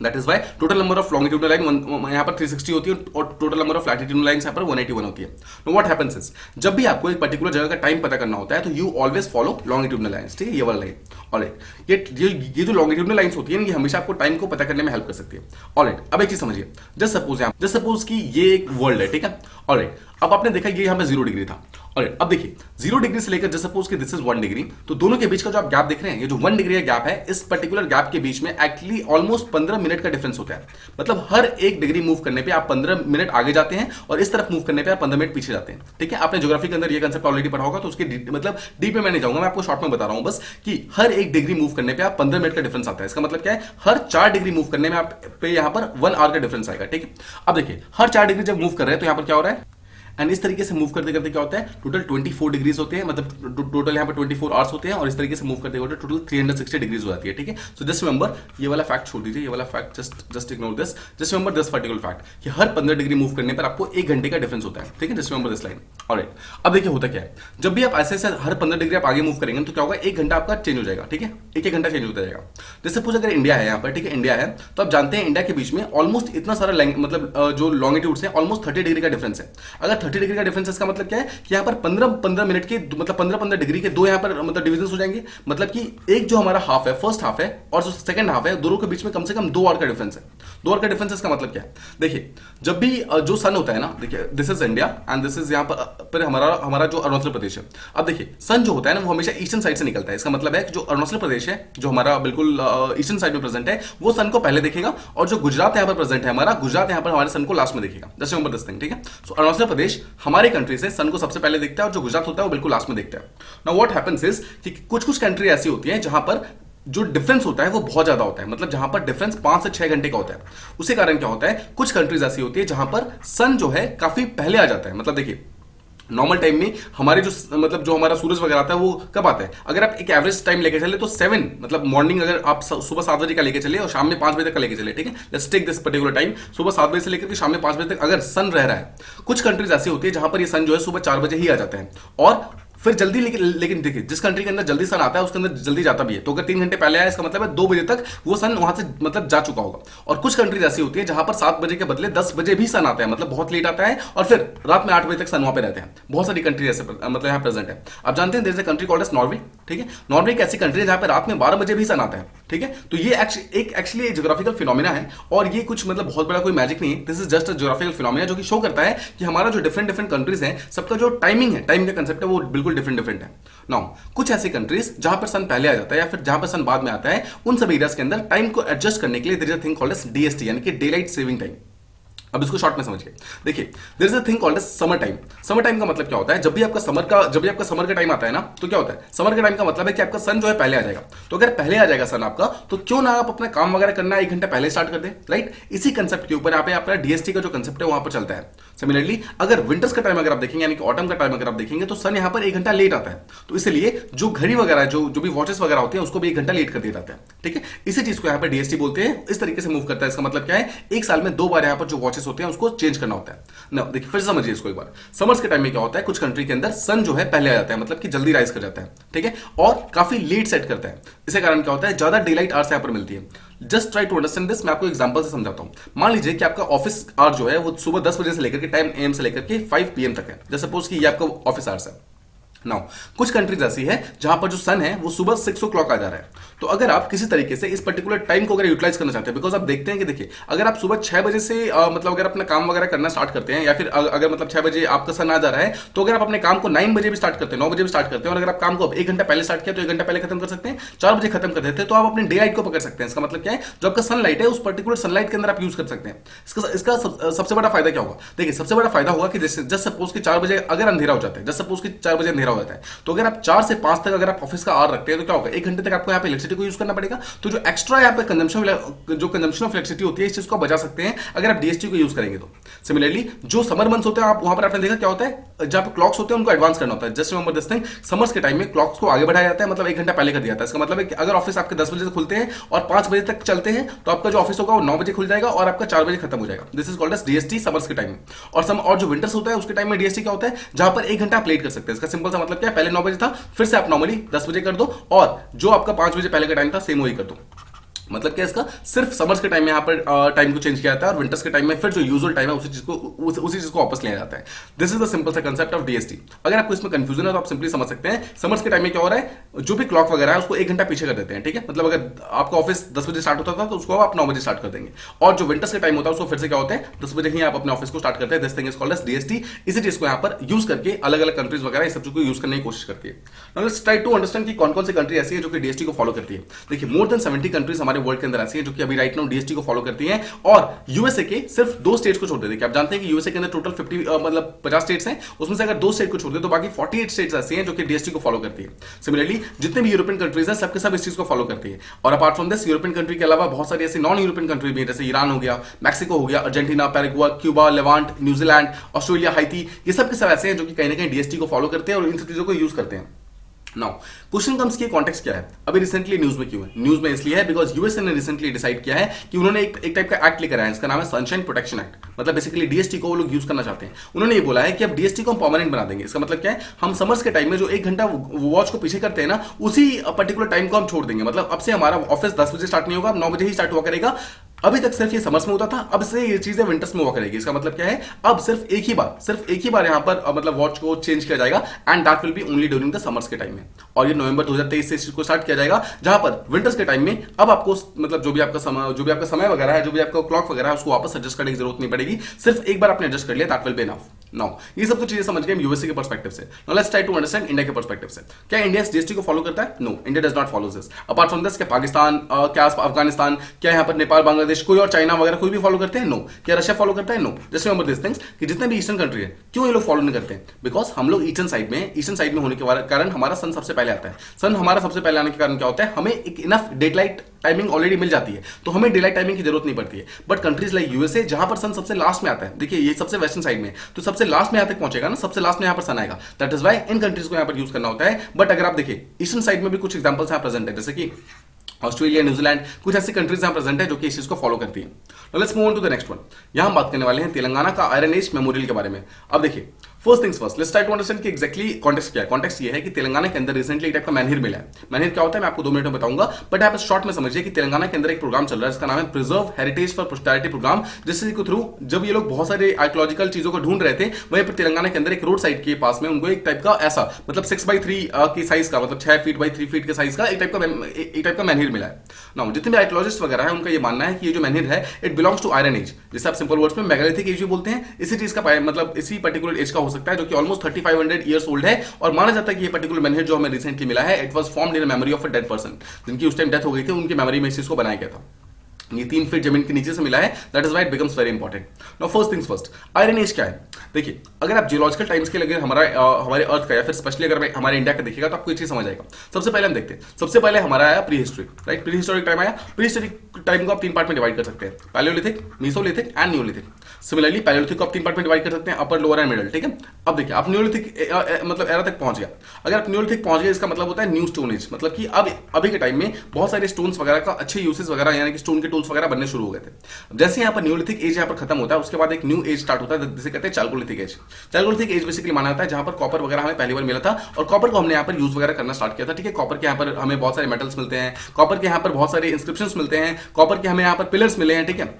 That is why total number of longitudinal line यहाँ पर 360 होती है और total number of latitudinal lines यहाँ पर 181 होती है। नो व्हाट हैपेंस इज, जब भी आपको एक पर्टिकुलर जगह का टाइम पता करना होता है तो you always follow longitudinal lines, ठीक है, ये वाला लाइन। ऑलराइट, ये जो लॉन्गिट्यूडनल लाइन्स होती है ये हमेशा आपको टाइम को पता करने में हेल्प कर सकती है। ऑलराइट, अब एक चीज समझिए, जस्ट सपोज कि ये एक वर्ल्ड है, ठीक है। ऑलराइट, अब आपने देखा ये यहाँ पे 0 डिग्री था। और अब देखिए 0 डिग्री से लेकर जस्ट सपोज कि दिस इज 1 डिग्री, तो दोनों के बीच का जो आप गैप देख रहे हैं, ये जो 1 डिग्री का गैप है, इस पर्टिकुलर गैप के बीच में एक्चुअली ऑलमोस्ट 15 मिनट का डिफरेंस होता है। मतलब हर एक डिग्री मूव करने पे आप 15 मिनट आगे जाते हैं और इस तरफ मूव करने पे आप 15 मिनट पीछे जाते हैं, ठीक है। आपने ज्योग्राफी के अंदर ये कंसेप्ट ऑलरेडी पढ़ा होगा, तो उसके मतलब डीप में मैं नहीं जाऊंगा, मैं आपको शॉर्ट में बता रहा हूं बस कि हर एक डिग्री मूव करने पे आप 15 मिनट का डिफरेंस आता है। इसका मतलब क्या है, हर 4 डिग्री मूव करने में आप पे यहाँ पर 1 आवर का डिफरेंस आएगा, ठीक है। अब देखिए हर 4 डिग्री जब मूव कर रहे हैं तो यहाँ पर क्या हो रहा है, एंड इस तरीके से मूव करते करते क्या होता है, टोटल 24 डिग्रीज होते हैं, मतलब टोटल यहाँ पर 24 आवर्स होते हैं और इस तरीके से मूव करते करते टोटल 360 डिग्रीज हो जाती है, ठीक है। सो जस्ट रिमेंबर, ये वाला फैक्ट छोड़ दीजिए, ये वाला fact just ignore this. Just remember this particular fact कि हर 15 डिग्री मूव करने पर आपको 1 घंटे का डिफरेंस होता है, ठीक है। Just remember this line. Alright, अब देखिए होता क्या है, जब भी आप ऐसे ऐसे हर 15 डिग्री आप आगे मूव करेंगे तो क्या होगा, 1 घंटा आपका चेंज हो जाएगा, ठीक है, एक घंटा चेंज होता जाएगा। जैसे सपोज अगर इंडिया है यहाँ पर, ठीक है, इंडिया है, तो आप जानते हैं इंडिया के बीच में ऑलमोस्ट इतना सारा मतलब जो लॉन्गिट्यूड्स है ऑलमोस्ट 30 डिग्री का डिफरेंस है। अगर 30 डिग्री का डिफरेंस है, इसका मतलब क्या है कि यहाँ पर 15-15 मिनट के मतलब 15-15 डिग्री के दो यहाँ पर मतलब डिविजन हो जाएंगे। मतलब कि एक जो हमारा हाफ है, फर्स्ट हाफ है, और जो सेकंड हाफ है, दोनों के बीच में कम से कम 2 आवर का डिफरेंस है। 2 आवर का डिफरेंस है, इसका मतलब क्या है? देखिए, जब भी जो सन होता है ना, देखिए this is India and this is यहाँ पर हमारा जो अरुणाचल प्रदेश है। अब देखिए, सन जो होता है ना, वो हमेशा ईस्टर्न साइड से निकलता है। इसका मतलब है कि जो अरुणाचल प्रदेश है, जो हमारा बिल्कुल ईस्टर्न साइड में प्रेजेंट है, वो सन को पहले देखेगा, और जो गुजरात यहाँ पर प्रेजेंट है हमारा, गुजरात यहाँ पर हमारे सन को लास्ट में देखेगा। जस्ट रिमेंबर दिस थिंग, ठीक है? सो अरुणाचल प्रदेश हमारे कंट्री से सन को सबसे पहले देखता है, और जो गुजरात होता है वो बिल्कुल लास्ट में देखता है। नाउ व्हाट हैपेंस इज कि कुछ कंट्री ऐसी होती है जहां पर जो डिफरेंस होता है वो बहुत ज्यादा होता है, मतलब जहां पर डिफरेंस 5 से 6 घंटे का होता है। उसी कारण क्या होता है, कुछ कंट्रीज ऐसी होती है जहां पर सन जो है काफी पहले आ जाता है। मतलब देखिए, नॉर्मल टाइम में हमारे जो मतलब जो हमारा सूरज वगैरह आता है वो कब आता है? अगर आप एक एवरेज टाइम लेके चले तो 7 मतलब मॉर्निंग, अगर आप सुबह 7 बजे का लेके चले और शाम में 5 बजे तक का लेके चले, ठीक है? Let's take this particular time, सुबह 7 बजे से लेकर के शाम में 5 बजे तक अगर सन रह रहा है। कुछ कंट्रीज ऐसी होती है जहां पर ये सन जो है सुबह 4 बजे ही आ जाता है, और फिर जल्दी, लेकिन देखिए, जिस कंट्री के अंदर जल्दी सन आता है उसके अंदर जल्दी जाता भी है। तो अगर 3 घंटे पहले आया, इसका मतलब है 2 बजे तक वो सन वहां से मतलब जा चुका होगा। और कुछ कंट्रीज ऐसी होती है जहां पर 7 बजे के बदले 10 बजे भी सन आता है, मतलब बहुत लेट आता है, और फिर रात में 8 बजे तक सन वहां पे रहते हैं। बहुत सारी कंट्री ऐसे मतलब यहाँ प्रेजेंट है। आप जानते हैं there is a country called as Norway, ठीक है? नॉर्वे एक ऐसी कंट्री है जहां पर रात में 12 बजे भी सन आता है, ठीक है? तो ये एक्चुअली जियोग्राफिकल फिनोमिना है, और ये कुछ मतलब बहुत बड़ा कोई मैजिक नहीं है। This is just a geographical phenomena जो कि शो करता है कि हमारा जो डिफरेंट कंट्रीज है, सबका जो टाइमिंग है, टाइम का कंसेप्ट है, वो बिल्कुल डिफरेंट है। नाउ कुछ ऐसी कंट्रीज जहां पर सन पहले आ जाता है या फिर जहां पर सन बाद में आता है, उन सब एरियाज के अंदर टाइम को एडजस्ट करने के लिए there is a thing called as DST, यानी कि डे लाइट सेविंग टाइम। अब इसको शॉर्ट में समझिए। देखिए, there is a thing called as summer time. Summer time का मतलब क्या होता है? जब भी आपका समर का टाइम आता है ना, तो क्या होता है? समर का टाइम का मतलब है कि आपका सन जो है पहले आ जाएगा। तो अगर पहले आ जाएगा सन आपका, तो क्यों ना आप अपना काम वगैरह करना 1 घंटा पहले स्टार्ट कर दे, राइट? इसी कंसेप्ट के ऊपर यहाँ पे आपका डीएसटी का जो कंसेप्ट है वहां पर चलता है। सिमिलरली अगर विंटर्स का टाइम अगर आप देखेंगे, यानी कि ऑटम का टाइम अगर आप देखेंगे, तो सन यहाँ पर 1 घंटा लेट आता है। तो इसलिए जो घड़ी वगैरह जो भी वॉचेस वगैरह होते हैं उसको भी 1 घंटा लेट कर दिया जाता है, ठीक है? इसी चीज को यहाँ पर डीएसटी बोलते हैं। इस तरीके से मूव करता है। इसका मतलब क्या है? एक साल में 2 बार यहाँ पर जो वॉचेस होते हैं उसको चेंज करना होता है ना। देखिए, फिर समझिए इसको एक बार। समर्स के टाइम में क्या होता है? कुछ कंट्री के अंदर सन जो है पहले आ जाता है, मतलब कि जल्दी राइज कर जाता है, ठीक है? और काफी लेट सेट करता है। इसके कारण क्या होता है? ज्यादा डे लाइट आवर्स यहां पर मिलती है। Just try to understand this. मैं आपको एग्जांपल से समझाता हूं। मान लीजिए कि आपका ऑफिस आवर जो है वो सुबह 10 बजे से लेकर के 10 AM से लेकर के 5 PM तक है। जैसे सपोज कि ये आपका ऑफिस आवर्स है। नाउ कुछ कंट्रीज ऐसी है जहां पर जो सन है वो सुबह 6 o'clock आ जा रहा है। तो अगर आप किसी तरीके से इस पर्टिकुलर टाइम को अगर यूटिलाइज करना चाहते हैं, बिकॉज आप देखते हैं कि देखिए, अगर आप सुबह 6 बजे से मतलब अगर अपना काम वगैरह करना स्टार्ट करते हैं, या फिर अगर मतलब 6 बजे आपका सन आ जा रहा है, तो अगर आप अपने काम को 9 बजे भी स्टार्ट करते हैं, 9 बजे भी स्टार्ट करते हैं, और अगर आप काम को 1 घंटा पहले स्टार्ट किया तो 1 घंटा पहले खत्म कर सकते हैं, 4 बजे खत्म कर देते हैं, तो आप अपने डे लाइट को पकड़ सकते हैं। इसका मतलब क्या है? जो आपका सनलाइट है उस पर्टिकुलर सनलाइट के अंदर आप यूज कर सकते हैं। इसका सबसे बड़ा फायदा क्या होगा? देखिए, सबसे बड़ा फायदा होगा कि जस्ट सपोज कि 4 बजे अगर अंधेरा हो जाता है, जस्ट सपोज कि 4 बजे अंधेरा हो जाता है, तो अगर 4 से 5 तक अगर आप ऑफिस का आवर रखते हैं, तो क्या होगा? 1 घंटे तक आपको यहाँ पे इलेक्ट्रिसिटी को यूज करना पड़ेगा। तो जो एक्स्ट्रा यहाँ पे कंजम्पशन ऑफ इलेक्ट्रिसिटी होती है, इस चीज को बचा सकते हैं अगर आप डीएसटी को यूज करेंगे तो। सिमिलरली जो समर मंथ्स होते हैं, आप वहां पर आपने देखा क्या होता है? जहां पे क्लॉक्स होते हैं उनको एडवांस करना होता है। Just remember this thing, summers के टाइम में क्लॉक्स को आगे बढ़ाया जाता है, मतलब 1 घंटा पहले कर दिया जाता है। इसका मतलब है कि अगर ऑफिस आपके 10 बजे से खुलते हैं और 5 बजे तक चलते हैं, तो आपका जो ऑफिस होगा वो 9 बजे खुल जाएगा और आपका 4 बजे खत्म हो जाएगा। This is called as DST summers के टाइम में। और जो विंटर्स होता है उसके टाइम में डीएसटी क्या होता है? जहां पर 1 घंटा आप लेट कर सकते हैं। इसका सिंपल सा मतलब क्या है? पहले 9 बजे था, फिर से आप नॉर्मली 10 बजे कर दो, और जो आपका 5 बजे पहले का टाइम था सेम वही कर दो। मतलब क्या इसका? सिर्फ समर्स के टाइम में यहाँ पर टाइम को चेंज किया जाता है, और विंटर्स के टाइम में फिर जो यूजुअल टाइम है उसी चीज को वापस लिया जाता है। दिस इज द सिंपल सा कंसेप्ट ऑफ डीएसटी। अगर आपको इसमें कंफ्यूजन है तो आप सिंपली समझ सकते हैं, समर्स के टाइम में क्या हो रहा है? जो भी क्लॉक वगैरह है उसको 1 घंटा पीछे कर देते हैं, ठीक है? मतलब अगर आपका ऑफिस 10 बजे स्टार्ट होता था तो उसको आप 9 बजे स्टार्ट कर देंगे, और जो विंटर्स का टाइम होता है उसको फिर से क्या होता है? 10 बजे ही आप अपने ऑफिस को स्टार्ट करते हैं। This thing is called as DST. इसी चीज को यहाँ पर यूज करके अलग अलग कंट्रीज वगैरह इस सब चीज को यूज करने की कोशिश करती है। Now let's try to understand कि कौन कौन सी कंट्री ऐसी है जो कि डीएसटी को फॉलो करती है। देखिए, मोर देन 70 कंट्रीज हमारे वर्ल्ड के अंदर ऐसी है जो कि अभी राइट नाउ डीएसटी को फॉलो करती हैं, और यूएसए के सिर्फ 2 स्टेट्स को छोड़ दे। देखिए, आप जानते हैं कि यूएसए के अंदर टोटल 50 स्टेट्स हैं, उसमें से अगर 2 स्टेट को छोड़ दे तो बाकी 48 स्टेट्स ऐसी हैं जो कि डीएसटी को फॉलो करती है। सिमिलरली जितने भी यूरोपियन कंट्रीज हैं सबके सब इस चीज को फॉलो करती है। और apart from this, European country के अलावा बहुत सारी ऐसी नॉन यूरोपियन कंट्री भी हैं, जैसे ईरान हो गया, मैक्सिको हो गया, Argentina, Paraguay, Cuba, Levant, New Zealand, Australia, हाइती, ये सब के सब ऐसे हैं जो कि कहीं ना कहीं डीएसटी को फॉलो करते हैं और इन सब चीजों को यूज करते हैं। नाउ क्वेश्चन कम्स की कॉन्टेक्स्ट क्या है? अभी रिसेंटली न्यूज में क्यों है? न्यूज में इसलिए है बिकॉज यूएसए ने रिसेंटली डिसाइड किया है कि उन्होंने एक टाइप का एक्ट लेकर आया है, इसका नाम है सनशाइन प्रोटेक्शन एक्ट। मतलब बेसिकली डीएसटी को वो लोग यूज करना चाहते हैं। उन्होंने ये बोला है कि अब डीएसटी को हम परमानेंट बना देंगे। इसका मतलब क्या है? हम समर्स के टाइम में जो 1 घंटा वॉच को पीछे करते हैं ना, उसी पर्टिकुलर टाइम को हम छोड़ देंगे। मतलब अब से हमारा ऑफिस 10 बजे स्टार्ट नहीं होगा, 9 बजे ही स्टार्ट हुआ करेगा। अभी तक सिर्फ ये समर्स में होता था, अब से ये चीजें विंटर्स में हुआ करेगी। इसका मतलब क्या है, अब सिर्फ एक ही बार यहाँ पर मतलब वॉच को चेंज किया जाएगा and that will be only during the summers के टाइम में। और ये नवंबर 2023 से इस चीज को स्टार्ट किया जाएगा, जहां पर विंटर्स के टाइम में अब आपको मतलब जो भी आपका समय वगैरह है, जो भी आपका क्लॉक वगैरह है, उसको वापस एडजस्ट करने की जरूरत नहीं पड़ेगी। सिर्फ एक बार आपने एडजस्ट कर लिया, that will be enough. Now ये सब तो चीजें समझ गए यूएसए के पर्सपेक्टिव से। Now let's try to understand India के पर्सपेक्टिव से। क्या इंडिया जीएसटी को फॉलो करता है? No, India does not follow this. Apart from this, क्या पाकिस्तान, क्या अफगानिस्तान, क्या यहाँ पर नेपाल, बांग्लादेश, कोई और चाइना वगैरह कोई भी फॉलो करते हैं? नो। क्या रशिया फॉलो करता है? No. Just remember this things कि जितने भी ईस्टर्न कंट्री है, क्यों ये लोग फॉलो नहीं करते हैं? बिकॉज हम लोग ईस्टर्न साइड में होने के कारण हमारा सन सबसे पहले आता है। सन हमारा सबसे पहले आने के कारण क्या होता है, हमें एक इनफ डेलाइट टाइमिंग ऑलरेडी मिल जाती है, तो हमें डेलाइट टाइमिंग की जरूरत नहीं पड़ती है। बट कंट्रीज लाइक यूएसए, जहां पर सन सबसे लास्ट में आता है, देखिए ये सबसे वेस्टर्न साइड में, तो सबसे लास्ट में यहां तक पहुंचेगा ना, सबसे लास्ट में यहां पर सन आएगा। That is why in countries को यहां पर यूज करना होता है। बट अगर आप देखिए ईस्टर्न साइड में भी कुछ एग्जांपल्स यहां प्रेजेंट है, जैसे कि ऑस्ट्रेलिया, न्यूजीलैंड, कुछ ऐसी कंट्रीज यहां प्रेजेंट है जो कि इस चीज को फॉलो करती है। Let's move on to the next one. यहां हम बात करने वाले हैं तेलंगाना का आयरन एज मेमोरियल के बारे में। अब देखिए first things first, let's try to understand कि एग्जैक्टली कॉन्टेक्स्ट क्या है। कॉन्टेक्स्ट ये है कि तेलंगाना के अंदर रिसेंटली एक टाइप का मैनहिर मिला है। मैनहिर क्या होता है मैं आपको 2 मिनट में बताऊंगा, बट आप शॉर्ट में समझिए कि तेलंगाना के अंदर एक प्रोग्राम चल रहा है जिसका नाम है प्रिजर्व हेरिटेज फॉर पोस्टैरिटी प्रोग्राम, जिसके थ्रू जब ये लोग बहुत सारे आर्कियोलॉजिकल चीजों को ढूंढ रहे थे, वहीं पर तेलंगाना के अंदर एक रोड साइड के पास में उनको एक टाइप का ऐसा मतलब 6x3 की साइज का, मतलब 6 फीट बाई 3 फीट के साइज का एक टाइप का मैनहिर मिला है। नाउ जितने भी आर्कियोलॉजिस्ट वगैरह है उनका ये मानना है कि ये जो मैनहिर है it belongs to iron age, जिसे आप सिंपल वर्ड्स में मेगालिथिक एज भी बोलते हैं। इसी चीज का मतलब इसी पर्टिकुलर एज का हो सकता है, जो कि ऑलमोस्ट 3500 ईयर्स ओल्ड है। और माना जाता है कि ये पर्टिकुलर मैनहिर जो हमें रिसेंटली मिला है, it was formed in memory of a dead person, जिनकी उस टाइम डेथ हो गई थी, उनकी मेमोरी में इस चीज को बनाया गया था। ये 3 फीट जमीन के नीचे से मिला है, that is why it becomes very important. Now first things first, iron age क्या है? देखिए अगर आप जियोलॉजिकल टाइम्स के लगे हमारे अर्थ का या फिर स्पेशली अगर हमारे इंडिया का देखिएगा तो आपको ये चीज समझ आएगा। सबसे पहले हम देखते हैं, सबसे पहले हमारा आया pre history, right? Pre historic time आया। प्री हिस्टोरिक टाइम को आप 3 पार्ट में डिवाइड कर सकते हैं, Palaeolithic, Mesolithic and Neolithic. Similarly Palaeolithic को आप 3 पार्ट में डिवाइड कर सकते हैं, अपर, लोअर एंड मिडल, ठीक है? अब देखिए आप नियोलिथिक मतलब एरा तक पहुंच गया। अगर आप नियोलिथिक पहुंच गए इसका मतलब होता है न्यू स्टोन एज, मतलब कि अब अभी के टाइम में बहुत सारे स्टोन्स वगैरह का अच्छे यूसेज वगैरह यानी कि स्टोन के टूल्स वगैरह बनने शुरू हो गए थे। जैसे यहाँ पर न्यूलिथिक एज यहाँ पर खत्म होता है, उसके बाद एक न्यू एज स्टार्ट होता है जिसे कहते हैं Chalcolithic as. Chalcolithic as basically माना जाता है जहां पर कॉपर वगैरह हमें पहली बार मिला था, और कॉपर को हमने यहाँ पर यूज वगैरह करना स्टार्ट किया था, ठीक है? कॉपर के यहाँ पर हमें बहुत सारे मेटल्स मिलते हैं, कॉपर के यहाँ पर बहुत सारे इंस्क्रिप्शंस मिलते हैं, कॉपर के हमें यहाँ पर पिलर्स मिले हैं, ठीक है?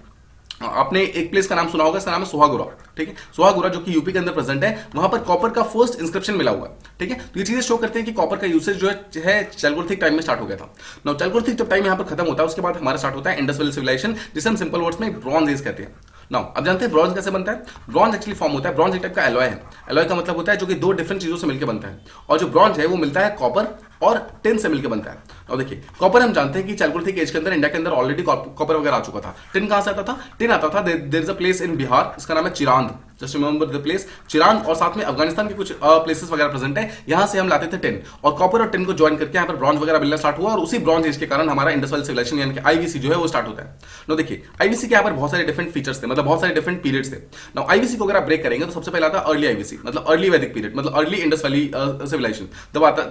आपने एक प्लेस का नाम सुना होगा, इसका नाम है सोहागुरा, ठीक है? सोहागुरा जो कि यूपी के अंदर प्रेजेंट है, वहां पर कॉपर का फर्स्ट इंस्क्रिप्शन मिला हुआ है, ठीक है? तो ये चीजें शो करते हैं कि कॉपर का यूसेज जो है चालकोलिथिक टाइम में स्टार्ट हो गया था। नाउ चालकोलिथिक जब टाइम यहां पर खत्म होता है, उसके बाद हमारा स्टार्ट होता है इंडस वैली सिविलाइजेशन, जिसे हम सिंपल वर्ड्स में ब्रॉन्ज एज कहते हैं। नाउ अब जानते हैं ब्रॉन्ज कैसे बनता है? ब्रॉन्ज एक्चुअली फॉर्म होता है, ब्रॉन्ज एक टाइप का एलॉय है। एलॉय का मतलब होता है जो कि 2 डिफरेंट चीजों से मिलकर बनता है, और जो ब्रॉन्ज है वो मिलता है कॉपर और टिन से मिलकर बनता है। और देखिए कॉपर हम जानते हैं कि चालकोलिथिक एज के अंदर इंडिया के अंदर ऑलरेडी कॉपर वगैरह आ चुका था। टिन कहां से आता था? टिन आता था there is a place in Bihar, इसका नाम है Chirand, just remember the place Chirand, और साथ में अफगानिस्तान के कुछ प्लेसेस वगैरह प्रेजेंट है, यहां से हम लाते थे टिन, और कॉपर और टिन को ज्वाइन करके यहाँ पर ब्रॉन्ज वगैरह मिलना स्टार्ट हुआ, और उसी ब्रॉन्ज एज के कारण हमारा इंडस वैली सिविलाइजेशन यानी कि आईवीसी जो है वो स्टार्ट होता है। नो देखिए आईवीसी के यहाँ पर बहुत सारे डिफरेंट फीचर्स थे, मतलब बहुत सारे डिफरेंट पीरियड्स थे। नाउ आईवीसी को अगर आप ब्रेक करेंगे तो सबसे पहले आता है अर्ली आईवीसी, मतलब अर्ली वैदिक पीरियड, मतलब अर्ली इंडस वैली सिविलाइजेशन। तब आता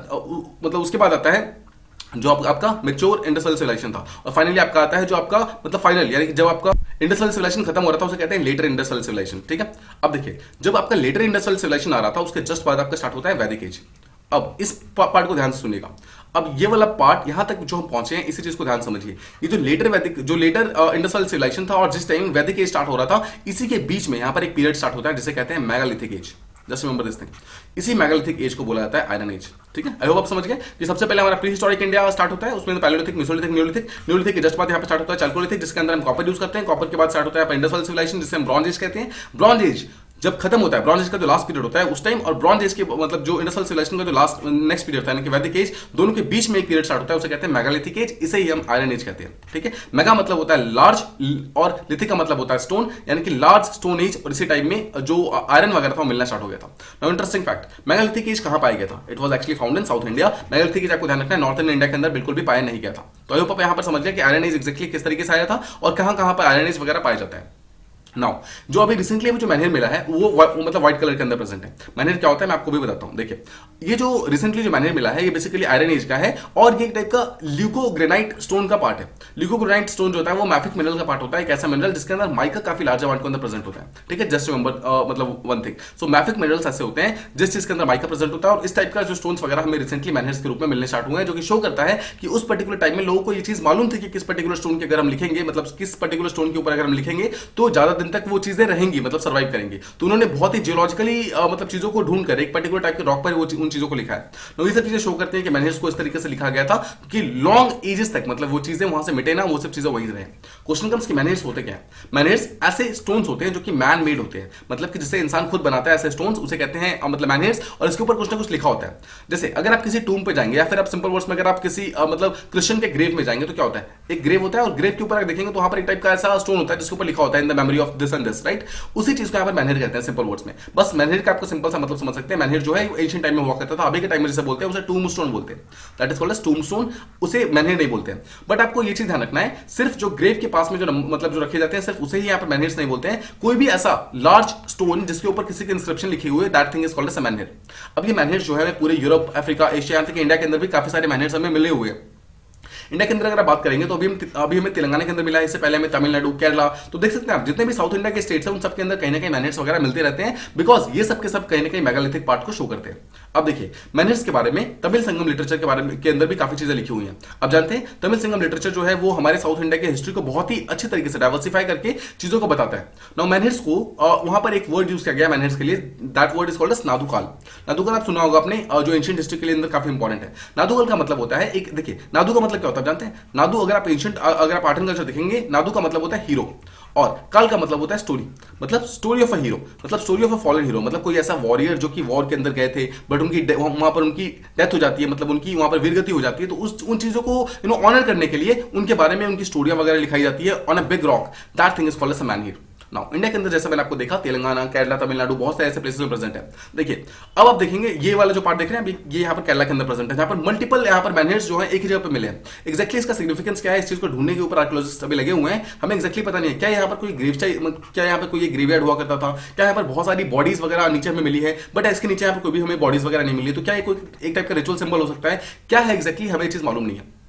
मतलब उसके बाद आता है जो आपका मेच्योर इंडस वैली सिविलाइजेशन था, और फाइनली आपका आता है जो आपका मतलब फाइनल यानी कि जब आपका इंडस वैली सिविलाइजेशन खत्म हो रहा था उसे कहते हैं लेटर इंडस वैली सिविलाइजेशन, ठीक है? अब देखिए जब आपका लेटर इंडस वैली सिविलाइजेशन आ रहा था उसके जस्ट बाद आपका स्टार्ट होता है वैदिक एज। अब इस पार्ट को ध्यान से सुनिएगा, अब ये वाला पार्ट यहां तक जो हम पहुंचे हैं इसी चीज को ध्यान समझिए। ये जो लेटर इंडस वैली सिविलाइजेशन था और जिस टाइम वैदिक एज स्टार्ट हो रहा था, इसी के बीच में यहां पर एक पीरियड स्टार्ट होता है जिसे कहते हैं megalithic age. Just remember this thing, इसी मेगालिथिक एज को बोला जाता है आयरन एज, ठीक है? आई होप आप समझ गए कि सबसे पहले हमारा प्री हिस्टोरिक इंडिया स्टार्ट होता है, उसमें पैलियोलिथिक, मेसोलिथिक, नियोलिथिक के जस्ट बाद यहाँ पे स्टार्ट होता है चालकोलिथिक, जिसके अंदर हम कॉपर यूज करते हैं। कॉपर के बाद स्टार्ट होता है इंडस वैली सिविलाइजेशन, जिसे हम ब्रॉन्ज एज कहते हैं। ब्रॉन्ज एज जब खत्म होता है, ब्रॉन्ज एज का जो लास्ट पीरियड होता है उस टाइम, और ब्रॉन्ज एज के मतलब जो इंडस वैली सिविलाइजेशन का जो लास्ट नेक्स्ट पीरियड था यानी कि वैदिक एज, दोनों के बीच में एक पीरियड स्टार्ट होता है, उसे कहते हैं मेगालिथिक एज, इसे ही हम आयरन एज कहते हैं, ठीक है? मेगा मतलब होता है लार्ज, और लिथिक का मतलब होता है स्टोन, यानी कि लार्ज स्टोन एज, और इसी टाइम में जो आयरन वगैरह था वो मिलना स्टार्ट हो गया था। Now interesting fact, megalithic age कहां पाया गया था? It was actually found in south India. Megalithic age आपको ध्यान रखना है नॉर्थन इंडिया के अंदर बिल्कुल भी पाया नहीं गया था। तो आई होप आप यहां पर समझ गए कि आयरन एज एक्जैक्टली किस तरीके से आया था और कहां कहां पर आयरन एज वगैरह पाया जाता है। नाउ जो अभी रिसेंटली अभी जो मैनहेर मिला है वो मतलब व्हाइट कलर के अंदर प्रेजेंट है। मैनहेर क्या होता है मैं आपको भी बताता हूं। देखिए ये जो रिसेंटली जो मैनहेर मिला है ये बेसिकली आयरन एज का है और ये एक टाइप का ल्यूकोग्रेनाइट स्टोन का पार्ट है। ल्यूकोग्रेनाइट स्टोन जो होता है वो मैफिक मिनरल का पार्ट होता है, एक ऐसा मिनरल जिसके अंदर माइका काफी लार्ज अमाउंट के अंदर प्रेजेंट होता है। ठीक है, जस्ट रिमेंबर मतलब वन थिंग, सो मैफिक मिनरल्स ऐसे होते हैं जिस चीज के अंदर माइका प्रेजेंट होता है और इस टाइप का जो स्टोन्स वगैरह हमें रिसेंटली मैनहेर्स के रूप में मिलने स्टार्ट हुए हैं, जो कि शो करता है कि उस पर्टिकुलर टाइम में लोगों को ये चीज मालूम थी कि किस पर्टिकुलर स्टोन के अगर हम लिखेंगे, मतलब किस पर्टिकुलर स्टोन के ऊपर अगर हम लिखेंगे तो ज्यादा दिन तक वो चीजें रहेंगी, मतलब सर्वाइव करेंगे। तो उन्होंने बहुत ही जियोलॉजिकली मतलब चीजों को ढूंढ कर एक पर्टिकुलर टाइप के रॉक पर उन चीजों को लिखा है। तो ये सब चीजें शो करती हैं कि मैनहेर्स को इस तरीके से लिखा गया था कि लॉन्ग एजेस तक मतलब वो चीजें वहां से मिटे ना, वो सब चीजें वही रहे। क्वेश्चन कम्स कि मैनहेर्स होते क्या है। मैनहेर्स ऐसे स्टोन्स होते हैं जो कि मैन मेड होते हैं, मतलब कि जिसे इंसान खुद बनाता है ऐसे स्टोन्स, उसे कहते हैं मतलब मैनहेर्स, और इसके ऊपर कुछ ना कुछ लिखा होता है। जैसे अगर आप किसी टूम पे जाएंगे या फिर आप सिंपल वर्ड्स में अगर आप किसी मतलब क्रिश्चियन के ग्रेव में जाएंगे तो क्या होता है, एक ग्रेव होता है और ग्रेव के ऊपर देखेंगे तो वहां पर एक टाइप का ऐसा स्टोन होता है जिसके ऊपर लिखा होता है in the memory of this and this, right. उसी चीज को यहाँ पर मैनहेर कहते हैं सिंपल वर्ड्स में। बस मैनहेर का आपको सिंपल सा मतलब समझ सकते हैं। मैनहेर जो है एंशिएंट टाइम में हुआ करता था, अभी के टाइम में जैसे बोलते हैं उसे टूम स्टोन बोलते हैं, that is called as tombstone, उसे मैनहेर नहीं बोलते हैं। बट आपको ये चीज ध्यान रखना है, सिर्फ जो ग्रेव के पास में जो मतलब जो रखे जाते हैं सिर्फ उसे ही यहाँ पर मैनहेर्स नहीं बोलते हैं। कोई भी ऐसा लार्ज स्टोन जिसके ऊपर किसी की इंस्क्रिप्शन लिखी हुई है, that thing is called as a menhir. अब ये मैनहेर जो है पूरे यूरोप, अफ्रीका, एशिया, यहाँ तक इंडिया के अंदर भी काफी सारे मैनहेर्स हमें मिले हुए हैं। इंडिया के अंदर अगर आप बात करेंगे तो अभी हमें तेलंगाना के अंदर मिला है, इससे पहले हमें तमिलनाडु, केरला, तो देख सकते हैं आप जितने भी साउथ इंडिया के स्टेट्स हैं उन सब के अंदर कहीं ना कहीं मैनहेर्स वगैरह मिलते रहते हैं, बिकॉज ये सब के सब कहीं ना कहीं मेगालिथिक पार्ट को शो करते हैं। अब देखिए मैनहेर्स के बारे में तमिल संगम लिटरेचर के बारे में के अंदर भी काफी चीजें लिखी हुई हैं। अब जानते हैं तमिल संगम लिटरेचर जो है वो हमारे साउथ इंडिया की हिस्ट्री को बहुत ही अच्छी तरीके से डाइवर्सिफाई करके चीजों को बताता है। नाउ मैनहेर्स को वहां पर एक वर्ड यूज किया गया मैनहेर्स के लिए, that word is called as nadukal. Nadukal आप सुना होगा आपने, जो एंशिएंट हिस्ट्री के लिए अंदर काफी इंपॉर्टेंट है। नादुकाल का मतलब होता है एक, देखिए नादु का मतलब क्या होता है जानते हैं, नादु अगर आप एंशिएंट अगर आप आर्ट एंड कल्चर देखेंगे, नादु का मतलब होता है हीरो और काल का मतलब होता है स्टोरी, मतलब स्टोरी ऑफ अ हीरो, मतलब story of a fallen hero, मतलब कोई ऐसा वॉरियर जो कि वॉर के अंदर गए थे बट उनकी वहां पर उनकी डेथ हो जाती है, मतलब उनकी वहां पर वीरगति हो जाती है, तो उन चीजों को ऑनर करने के लिए उनके बारे में उनकी स्टोरियां वगैरह लिखाई जाती है on a big rock, that thing is called as a menhir. Now India के अंदर जैसा मैंने आपको देखा तेलंगाना, केरला, तमिलनाडु, बहुत सारे ऐसे प्लेसेस में प्रेजेंट है। देखिए अब आप देखेंगे ये वाला जो पार्ट देख रहे हैं अभी, ये यहाँ पर केरला के अंदर प्रेजेंट है, जहाँ पर मल्टीपल यहाँ पर मैनहेर्स जो है एक ही जगह पर मिले हैं। एक्जैक्टली इसका सिग्निफिकेंस क्या है, इस चीज को ढूंढने के ऊपर आर्कियोलॉजिस्ट अभी लगे हुए हैं, हमें एक्जैक्टली पता नहीं है क्या यहाँ पर कोई ग्रेव चाहिए, क्या यहाँ पर कोई ग्रेवयार्ड हुआ करता था, क्या यहाँ पर बहुत सारी बॉडीज वगैरह नीचे हमें मिली है, बट इसके नीचे यहाँ पर कोई भी हमें बॉडीज वगैरह नहीं मिली, तो क्या ये कोई एक टाइप का रिचुअल सिंबल हो सकता है, क्या है एक्जैक्टली हमें चीज मालूम नहीं है।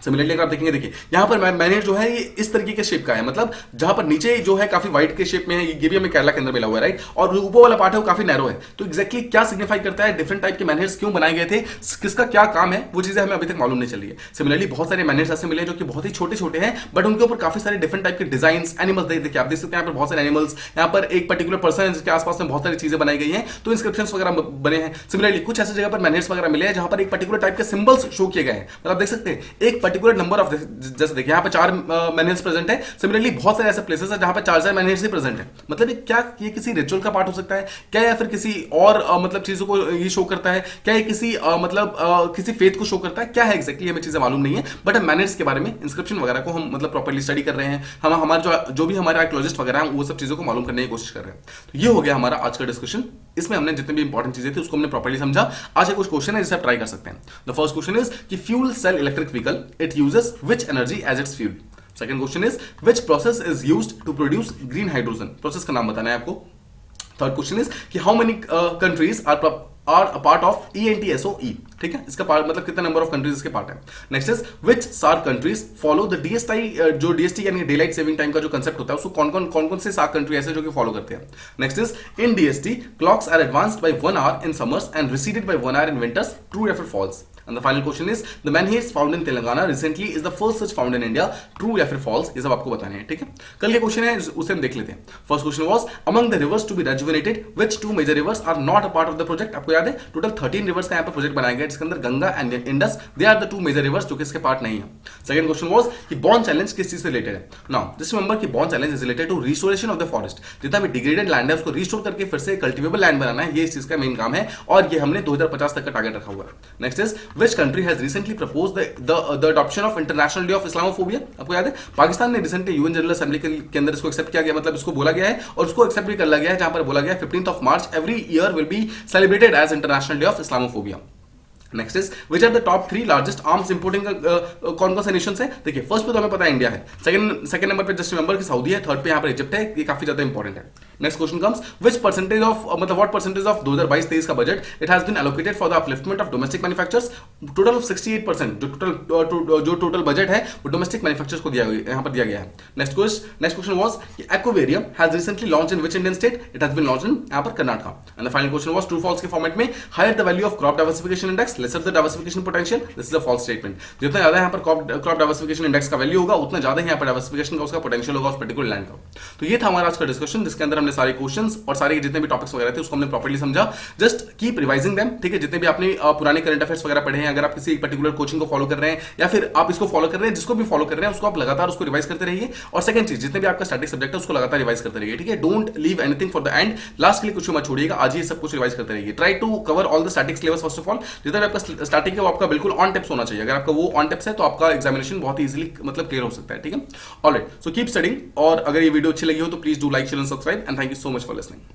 सिमिलरली अगर आप देखेंगे, देखिए यहाँ पर मैनहेर जो है ये इस तरीके के शेप का है, मतलब जहां पर नीचे जो है काफी वाइड के शेप में है, ये भी हमें केरला के अंदर मिला हुआ है, राइट, और ऊपर वाला पार्ट है वो काफी नैरो है। तो एक्जैक्टली क्या सिग्निफाई करता है, डिफरेंट टाइप के मैनहेर्स क्यों बनाए गए थे, किसका क्या काम है, वो चीजें हमें अभी तक मालूम नहीं चली है। सिमिलरली बहुत सारे मैनहेर्स ऐसे मिले जो कि बहुत ही छोटे छोटे हैं, बट उनके ऊपर काफी सारे डिफरेंट टाइप के डिजाइन, एनिमल्स देखिए आप देख सकते हैं यहाँ पर बहुत सारे एनिमल्स, यहाँ पर एक पर्टिकुलर पर्सन है जिसके आसपास में बहुत सारी चीजें बनाई गई हैं, तो इंस्क्रिप्शंस वगैरह बने हैं। सिमिलरली कुछ ऐसी जगह पर मैनहेर्स वगैरह मिले हैं जहां पर एक पर्टिकुलर टाइप के सिंबल्स शो किए गए हैं, मतलब देख सकते हैं एक पर्टिकुलर नंबर ऑफ, जैसे देखिए यहाँ पर 4 मैनहेर्स प्रेजेंट है। सिमिलरली बहुत सारे ऐसे प्लेसेस हैं जहां पर 4 मैनहेर्स ही प्रेजेंट है, मतलब क्या ये किसी रिचुअल का पार्ट हो सकता है क्या, या फिर किसी और मतलब चीजों को ये शो करता है क्या, ये किसी मतलब किसी फेथ को शो करता है, क्या है एक्जैक्टली हमें चीजें मालूम नहीं है। बट हम मैनहेर्स के बारे में, इंस्क्रिप्शन वगैरह को हम मतलब प्रॉपर्ली स्टडी कर रहे हैं, हम हमारे जो भी हमारे आर्कियोलॉजिस्ट वगैरह हैं वो सब चीजों को मालूम करने की कोशिश कर रहे हैं। तो ये हो गया हमारा आज का डिस्कशन, इसमें हमने जितने भी इंपॉर्टेंट चीजें थी उसको हमने प्रॉपर्ली समझा। आज कुछ क्वेश्चन है जिसे आप ट्राई कर सकते हैं। द फर्स्ट क्वेश्चन इज कि fuel cell electric vehicle, it uses which energy as its fuel. Second question is which process is used to produce green hydrogen, process का नाम बताना है आपको। थर्ड क्वेश्चन इज कि how many countries are a part of ENTSO-E, ठीक है, इसका part मतलब कितना नंबर ऑफ कंट्रीज इसके पार्ट है। Next is which SAARC countries follow the DST, जो DST यानी डेलाइट सेविंग टाइम का जो कंसेप्ट होता है उसको कौन से सार्क कंट्री ऐसे जो कि फॉलो करते हैं। Next is in DST clocks are advanced by 1 hour in summers and receded by 1 hour in winters, true या फिर false. And the final question is the menhirs found in Telangana recently is the first such found in India, true या फिर false, ये सब आपको बताने हैं, ठीक है। कल के क्वेश्चन है उसे हम देख लेते हैं। First question was among the rivers to be rejuvenated which two major rivers are not a part of the project। आपको याद है टोटल 13 रिवर्स का यहाँ पर प्रोजेक्ट बनाया गया जिसके अंदर Ganga and Indus they are the 2 major rivers जो कि इसके पार्ट नहीं है। सेकंड क्वेश्चन वाज कि बॉर्न चैलेंज किस चीज से रिलेटेड है। नाउ जस्ट रिमेंबर कि Bonn challenge is related to restoration of the forest, जितना भी डिग्रेडेड लैंड है उसको रिस्टोर करके फिर से कल्टिवेबल लैंड बनाना है, ये इस चीज का मेन काम है और ये हमने 2050 तक का टारगेट रखा हुआ है। Next is which country has recently proposed the adoption of international day of Islamophobia। आपको याद है पाकिस्तान ने रिसेंटली यूएन जनरल असेंबली के अंदर इसको एक्सेप्ट किया गया, मतलब इसको बोला गया है और उसको एक्सेप्ट भी कर लिया गया है, जहां पर बोला गया 15th of March every year will be celebrated as international day of Islamophobia. Next is which are the top 3 largest arms importing कौन कौन से नेशन है? देखिए फर्स्ट पे तो हमें पता है इंडिया है, सेकंड नंबर पे जस्ट रिमेंबर कि सऊदी है, थर्ड पे यहाँ पर इजिप्ट है, ये काफी ज्यादा इंपॉर्टेंट है। Next question comes which percentage of मतलब व्हाट परसेंटेज ऑफ 2022-23 का budget it has been allocated for the upliftment of domestic manufacturers? Total of 68%, जो टोटल बजट है वो डोमेस्टिक मैन्युफैक्चरर्स को यहाँ पर दिया गया है। नेक्स्ट क्वेश्चन वाज कि aquarium has recently launch in which Indian state? It has been launch in यहाँ पर Karnataka. And the final question was true false के फॉर्मेट में, higher the value of crop diversification index lesser the diversification potential, this is a false statement. जितना ज्यादा यहाँ पर crop diversification index का value होगा उतना ज्यादा यहाँ पर डाइवर्सिफिकेशन का उसका पोटेंशियल होगा उस पर्टिकुलर लैंड का। तो ये था हमारा आज का डिस्कशन, जिसके अंदर हमने सारे क्वेश्चंस और सारे जितने भी टॉपिक्स वगैरह थे उसको हमने प्रॉपर्ली समझा। जस्ट कीप रिवाइजिंग देम, ठीक है? जितने भी आपने पुराने करंट अफेयर्स वगैरह पढ़े हैं, अगर आप किसी एक पर्टिकुलर कोचिंग को फॉलो कर रहे हैं या फिर आप इसको फॉलो कर रहे हैं, जिसको भी फॉलो कर रहे हैं उसको आप लगातार उसको रिवाइज करते रहिए। और सेकंड चीज, जितने भी आपका स्टैटिक सब्जेक्ट है उसको लगातार रिवाइज करते रहिए, ठीक है? Don't leave anything for the end, last के लिए कुछ मत छोड़िएगा, आज ही सब कुछ रिवाइज करते रहिए। Try to cover all the static syllabus first of all. जितना भी आपका स्टैटिक है वो आपका बिल्कुल ऑन टिप्स होना चाहिए। अगर आपका वो ऑन टिप्स है तो आपका एग्जामिनेशन बहुत इजीली मतलब क्लियर हो सकता है, ठीक है? ऑलराइट, सो कीप स्टडिंग, और अगर ये वीडियो अच्छी लगी हो तो please do like, share and subscribe, and thank you so much for listening.